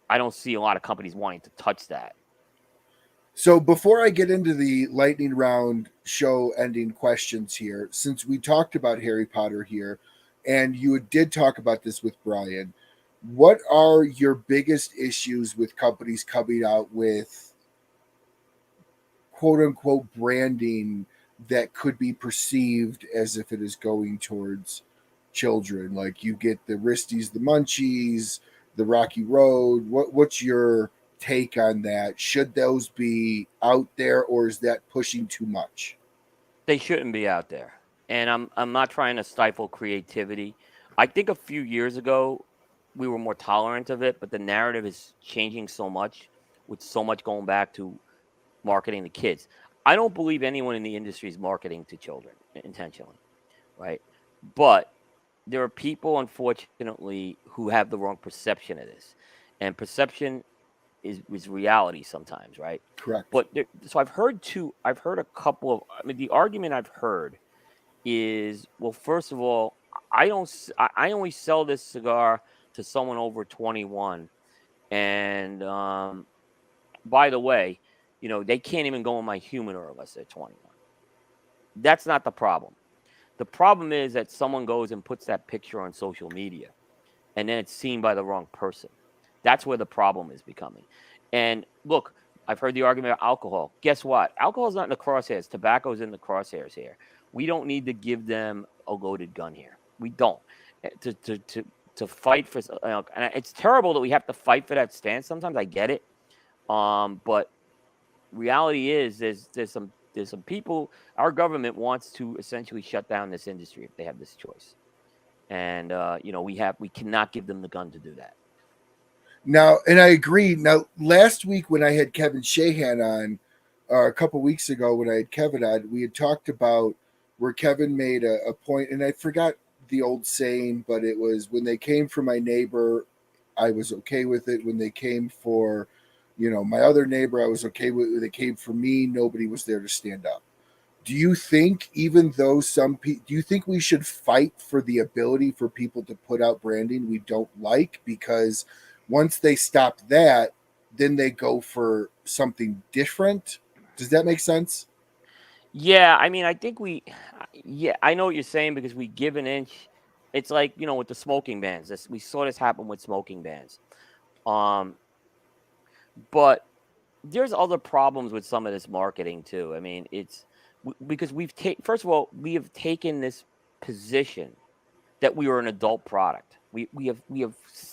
S3: a lot of companies wanting to touch that.
S2: So before I get into the lightning round show ending questions here, since we talked about Harry Potter here, and you did talk about this with Brian, what are your biggest issues with companies coming out with quote unquote branding that could be perceived as if it is going towards children? Like you get the Risties, the Munchies, the Rocky Road. What's your take on that? Should those be out there, or is that pushing too much?
S3: They shouldn't be out there. And I'm not trying to stifle creativity. I think a few years ago we were more tolerant of it, but the narrative is changing so much with so much going back to marketing to kids. I don't believe anyone in the industry is marketing to children intentionally, right? But there are people, unfortunately, who have the wrong perception of this. And perception is reality sometimes, right?
S2: Correct.
S3: But so I've heard a couple of, the argument I've heard is, well, first of all, I only sell this cigar to someone over 21. And by the way, they can't even go in my humidor unless they're 21. That's not the problem. The problem is that someone goes and puts that picture on social media and then it's seen by the wrong person. That's where the problem is becoming. And look, I've heard the argument about alcohol. Guess what? Alcohol's not in the crosshairs. Tobacco's in the crosshairs here. We don't need to give them a loaded gun here. We don't. To fight for, and it's terrible that we have to fight for that stance. Sometimes I get it, but reality is there's some people. Our government wants to essentially shut down this industry if they have this choice, and we cannot give them the gun to do that.
S2: Now, and I agree. Now, last week when I had Kevin Shahan on, a couple weeks ago when I had Kevin on, we had talked about where Kevin made a point, and I forgot the old saying, but it was, when they came for my neighbor, I was okay with it. When they came for, my other neighbor, I was okay with it. When they came for me, nobody was there to stand up. Do you think, even though do you think we should fight for the ability for people to put out branding we don't like? Because once they stop that, then they go for something different. Does that make sense?
S3: Yeah, I think I know what you're saying, because we give an inch. It's like, with the smoking bans. We saw this happen with smoking bans. But there's other problems with some of this marketing too. It's because first of all, we have taken this position that we are an adult product. We have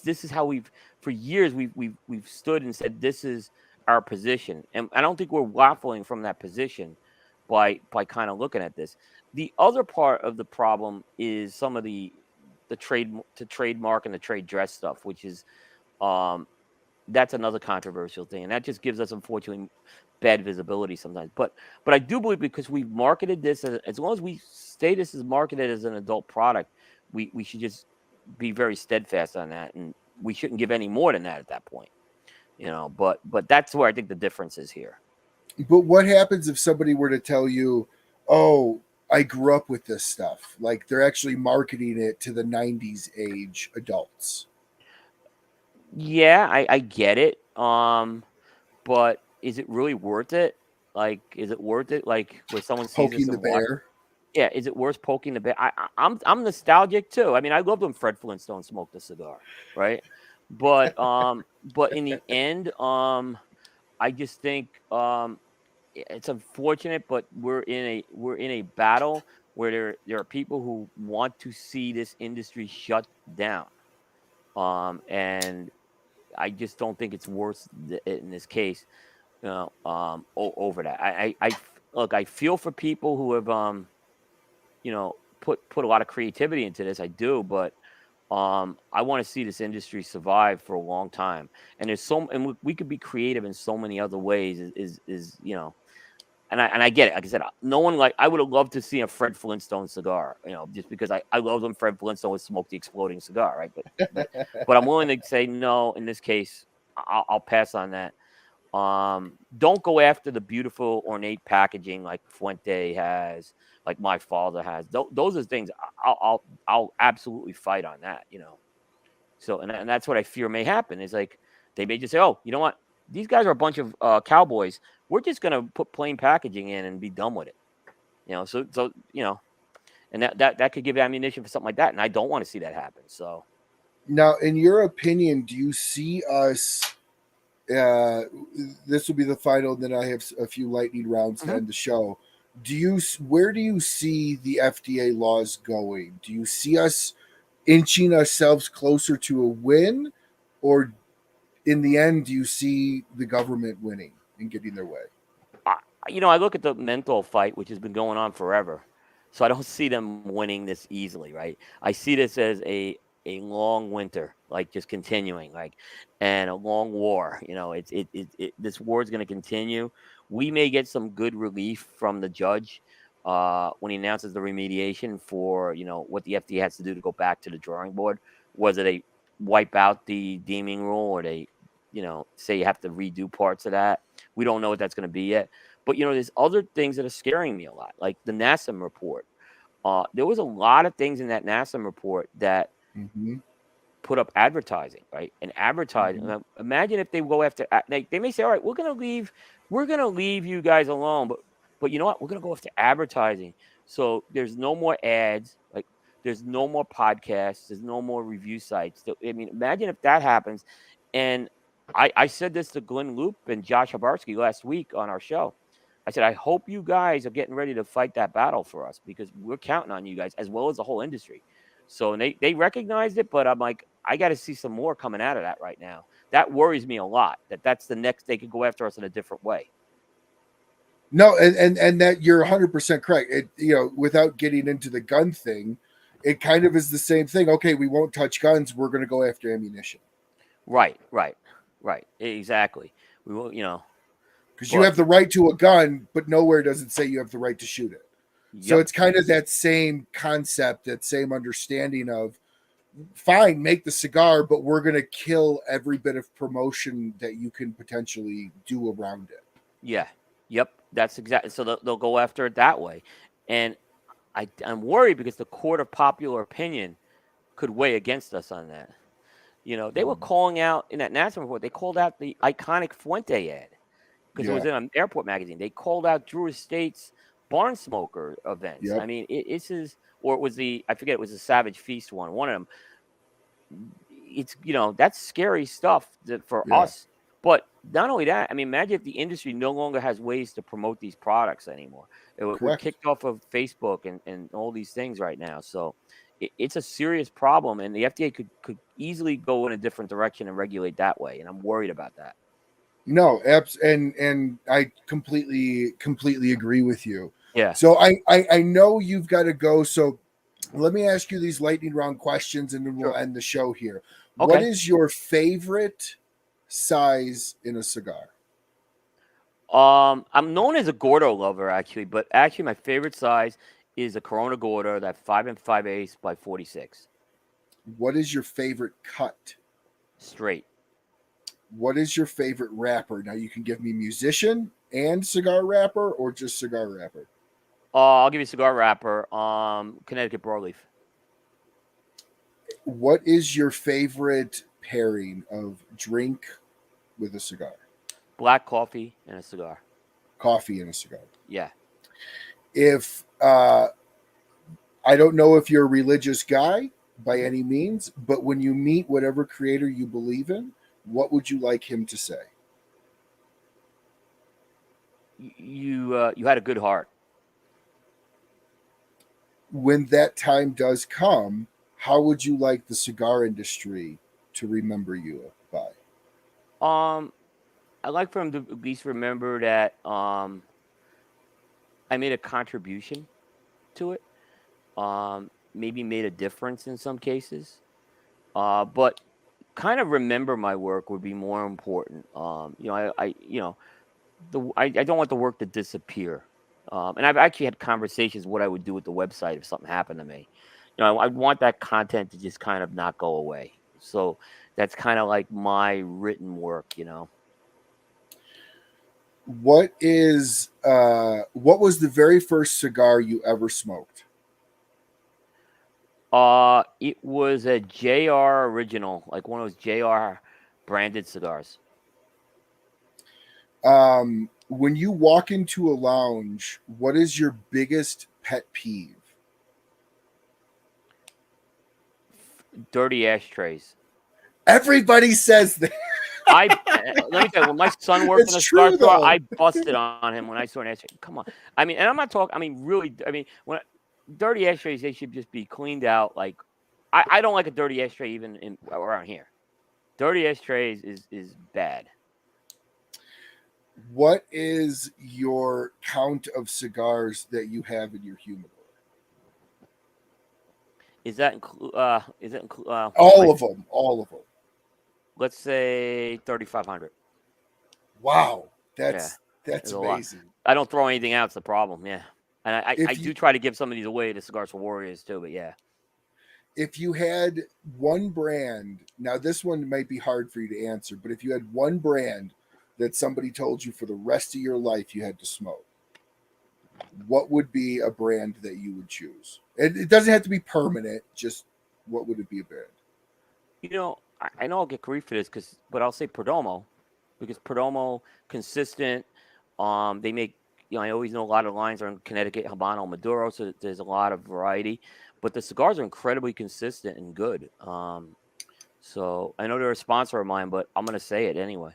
S3: this is how we've for years we've stood and said this is our position, and I don't think we're waffling from that position by kind of looking at this. The other part of the problem is some of the trademark and the trade dress stuff, which is um that's another controversial thing, and that just gives us, unfortunately, bad visibility sometimes. But I do believe because we've marketed this as long as we say this is marketed as an adult product, we should just be very steadfast on that, and we shouldn't give any more than that at that point. But that's where I think the difference is here.
S2: But what happens if somebody were to tell you, "Oh, I grew up with this stuff"? Like they're actually marketing it to the '90s age adults.
S3: Yeah, I get it. But is it really worth it? Like, is it worth it? Like, where someone sees this
S2: Poking the
S3: and watch?
S2: bear.
S3: Yeah, is it worth poking the bear? I'm nostalgic too. I mean, I loved when Fred Flintstone smoked a cigar, right? But in the end, I just think it's unfortunate, but we're in a battle where there are people who want to see this industry shut down. And I just don't think it's worth it in this case. Over that. Look. I feel for people who have put a lot of creativity into this. I do, but I want to see this industry survive for a long time. And we could be creative in so many other ways. And I get it. Like I said, no one I would have loved to see a Fred Flintstone cigar. Just because I love when Fred Flintstone would smoke the exploding cigar, right? But I'm willing to say no in this case. I'll pass on that. Don't go after the beautiful ornate packaging like Fuente has, like my father has. Those are things I'll absolutely fight on that. So and that's what I fear may happen. Is like they may just say, oh, you know what? These guys are a bunch of cowboys. We're just gonna put plain packaging in and be done with it. So and that could give ammunition for something like that. And I don't want to see that happen. So
S2: Now, in your opinion, do you see us? This will be the final. Then I have a few lightning rounds to end the show. Where do you see the FDA laws going? Do you see us inching ourselves closer to a win, or in the end, do you see the government winning and getting their way?
S3: I look at the menthol fight, which has been going on forever. So I don't see them winning this easily, right? I see this as a long winter, like just continuing, and a long war. This war is going to continue. We may get some good relief from the judge when he announces the remediation for what the FDA has to do to go back to the drawing board. Whether they wipe out the deeming rule or they say you have to redo parts of that. We don't know what that's going to be yet. But there's other things that are scaring me a lot, like the NASM report. There was a lot of things in that NASM report that put up advertising, right? And advertising. Imagine if they go after. They may say, "All right, we're going to leave you guys alone," but you know what? We're going to go after advertising. So there's no more ads. Like there's no more podcasts. There's no more review sites. I mean, imagine if that happens. And I said this to Glenn Loop and Josh Habarsky last week on our show. I said, I hope you guys are getting ready to fight that battle for us because we're counting on you guys as well as the whole industry. So they recognized it, but I'm like, I got to see some more coming out of that right now. That worries me a lot. That's the next they could go after us in a different way.
S2: No, and that you're 100% correct. Without getting into the gun thing, it kind of is the same thing. Okay, we won't touch guns. We're going to go after ammunition.
S3: Right. Exactly. We will,
S2: because you have the right to a gun, but nowhere does it say you have the right to shoot it. Yep. So it's kind of that same concept, that same understanding of, fine, make the cigar, but we're going to kill every bit of promotion that you can potentially do around it.
S3: Yeah. Yep. That's exactly. So they'll go after it that way. And I'm worried because the court of popular opinion could weigh against us on that. They were calling out in that NASM report, they called out the iconic Fuente ad because it was in an airport magazine. They called out Drew Estate's barn smoker events. Yep. I mean, it was I forget, it was the Savage Feast one of them. It's, that's scary stuff for us. But not only that, I mean, imagine if the industry no longer has ways to promote these products anymore. We're kicked off of Facebook and all these things right now. So it's a serious problem, and the FDA could easily go in a different direction and regulate that way. And I'm worried about that.
S2: No, and I completely agree with you.
S3: Yeah.
S2: So I know you've got to go. So let me ask you these lightning round questions, and then we'll end the show here.
S3: Okay.
S2: What is your favorite size in a cigar?
S3: I'm known as a Gordo lover, actually, but actually my favorite size is a Corona Gordo, that 5 5/8 by 46.
S2: What is your favorite cut?
S3: Straight.
S2: What is your favorite wrapper? Now you can give me musician and cigar wrapper, or just cigar wrapper.
S3: I'll give you a cigar wrapper. Connecticut broadleaf.
S2: What is your favorite pairing of drink with a cigar?
S3: Black coffee and a cigar.
S2: Coffee and a cigar.
S3: Yeah.
S2: If I don't know if you're a religious guy by any means, but when you meet whatever creator you believe in, what would you like him to say?
S3: You had a good heart.
S2: When that time does come, how would you like the cigar industry to remember you by?
S3: I'd like for him to at least remember that I made a contribution to it. Maybe made a difference in some cases. But kind of remember my work would be more important. I don't want the work to disappear. And I've actually had conversations what I would do with the website if something happened to me. I want that content to just kind of not go away. So that's kind of like my written work,
S2: What was the very first cigar you ever smoked?
S3: It was a JR original, like one of those JR branded cigars.
S2: When you walk into a lounge, what is your biggest pet peeve?
S3: Dirty ashtrays.
S2: Everybody says that.
S3: Let me tell you, when my son worked in a cigar store, I busted on him when I saw an ashtray. Come on. And I'm not talking, really, when dirty ashtrays, they should just be cleaned out. Like, I don't like a dirty ashtray even around here. Dirty ashtrays is bad.
S2: What is your count of cigars that you have in your humidor?
S3: Is that include?
S2: All of them? All of them.
S3: Let's say 3,500.
S2: Wow, that's amazing.
S3: I don't throw anything out. It's the problem. Yeah, and I do try to give some of these away to Cigars for Warriors too. But yeah,
S2: if you had one brand, now this one might be hard for you to answer, but if you had one brand that somebody told you for the rest of your life you had to smoke, what would be a brand that you would choose? It doesn't have to be permanent. Just what would it be a brand?
S3: I know I'll get grief for this, but I'll say Perdomo, because Perdomo consistent. They make, I always know a lot of lines are in Connecticut, Habano, Maduro, so there's a lot of variety. But the cigars are incredibly consistent and good. So I know they're a sponsor of mine, but I'm going to say it anyway.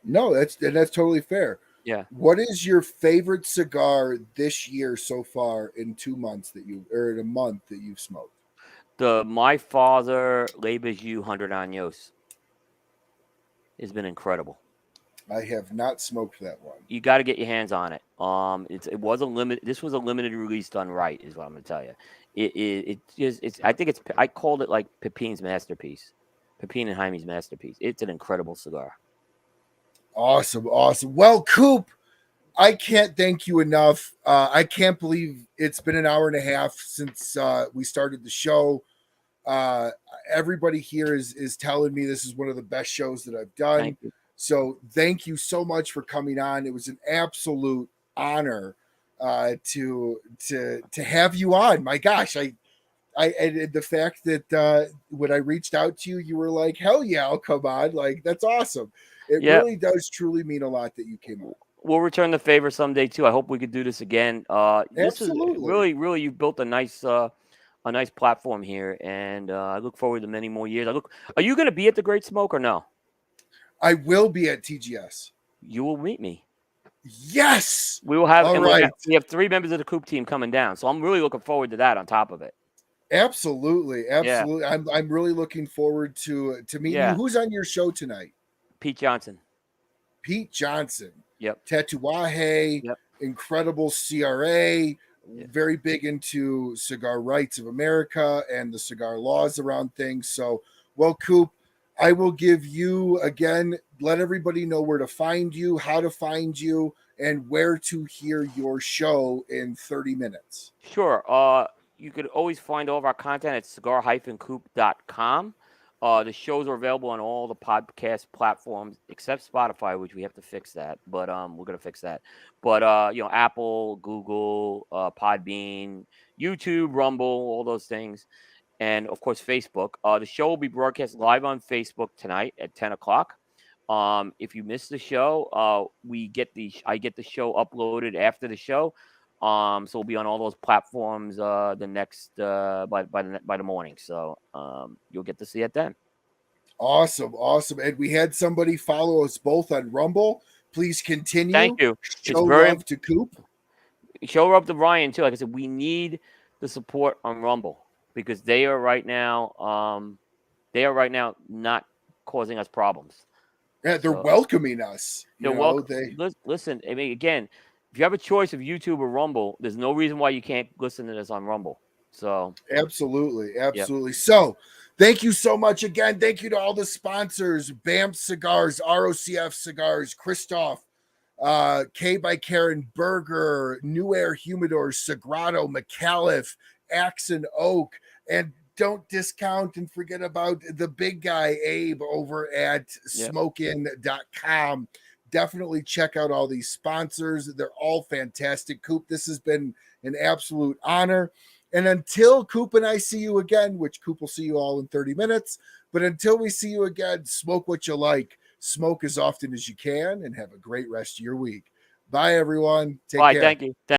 S2: No, that's totally fair.
S3: Yeah.
S2: What is your favorite cigar this year so far in 2 months in a month that you've smoked?
S3: The My Father Labaju 100 Años has been incredible.
S2: I have not smoked that one.
S3: You got to get your hands on it. It was a limited. This was a limited release done right, is what I'm going to tell you. I called it like Pepin's masterpiece, Pepin and Jaime's masterpiece. It's an incredible cigar.
S2: Awesome. Well, Coop, I can't thank you enough. I can't believe it's been an hour and a half since we started the show. Everybody here is telling me this is one of the best shows that I've done. So thank you so much for coming on. It was an absolute honor to have you on. My gosh, and the fact that when I reached out to you, you were like, hell yeah, I'll come on. Like, that's awesome. It really does truly mean a lot that you came on.
S3: We'll return the favor someday too. I hope we could do this again. This
S2: Absolutely.
S3: Is really, you've built a nice platform here, and I look forward to many more years. Are you going to be at the Great Smoke or no?
S2: I will be at TGS.
S3: You will meet me.
S2: Yes.
S3: We will have.
S2: All right.
S3: We have 3 members of the Coop team coming down, so I'm really looking forward to that. On top of it.
S2: Absolutely,
S3: Yeah.
S2: absolutely. I'm really looking forward to meeting you.
S3: Yeah.
S2: Who's on your show tonight?
S3: Pete Johnson.
S2: Pete Johnson,
S3: Yep.
S2: Tatuaje,
S3: Yep.
S2: incredible CRA,
S3: Yeah.
S2: very big into Cigar Rights of America and the cigar laws around things. So, well, Coop, I will give you again, let everybody know where to find you, how to find you, and where to hear your show in 30 minutes.
S3: Sure. You could always find all of our content at cigar-coop.com. The shows are available on all the podcast platforms except Spotify, which we have to fix that. But we're gonna fix that. But Apple, Google, Podbean, YouTube, Rumble, all those things, and of course Facebook. The show will be broadcast live on Facebook tonight at 10 o'clock. If you miss the show, I get the show uploaded after the show. So we'll be on all those platforms the next by the morning. So you'll get to see it then.
S2: Awesome, awesome. And we had somebody follow us both on Rumble. Please continue.
S3: Thank you. It's
S2: Show
S3: very
S2: love to Coop.
S3: show up to Ryan too. Like I said, we need the support on Rumble because they are right now not causing us problems.
S2: Yeah, they're
S3: So
S2: welcoming us.
S3: they're welcome. Listen, I mean, again, if you have a choice of YouTube or Rumble, there's no reason why you can't listen to this on Rumble. So
S2: Absolutely, absolutely.
S3: Yep.
S2: So thank you so much again. Thank you to all the sponsors: BAMF Cigars, ROCF Cigars, Christoph, K by Karen, Berger, New Air Humidors, Sagrado, McAuliffe, Axe and Oak, and don't discount and forget about the big guy Abe over at smokin.com. Definitely check out all these sponsors. They're all fantastic. Coop, this has been an absolute honor. And until Coop and I see you again, which Coop will see you all in 30 minutes, but until we see you again, smoke what you like, smoke as often as you can, and have a great rest of your week. Bye, everyone. Take care.
S3: Thank you.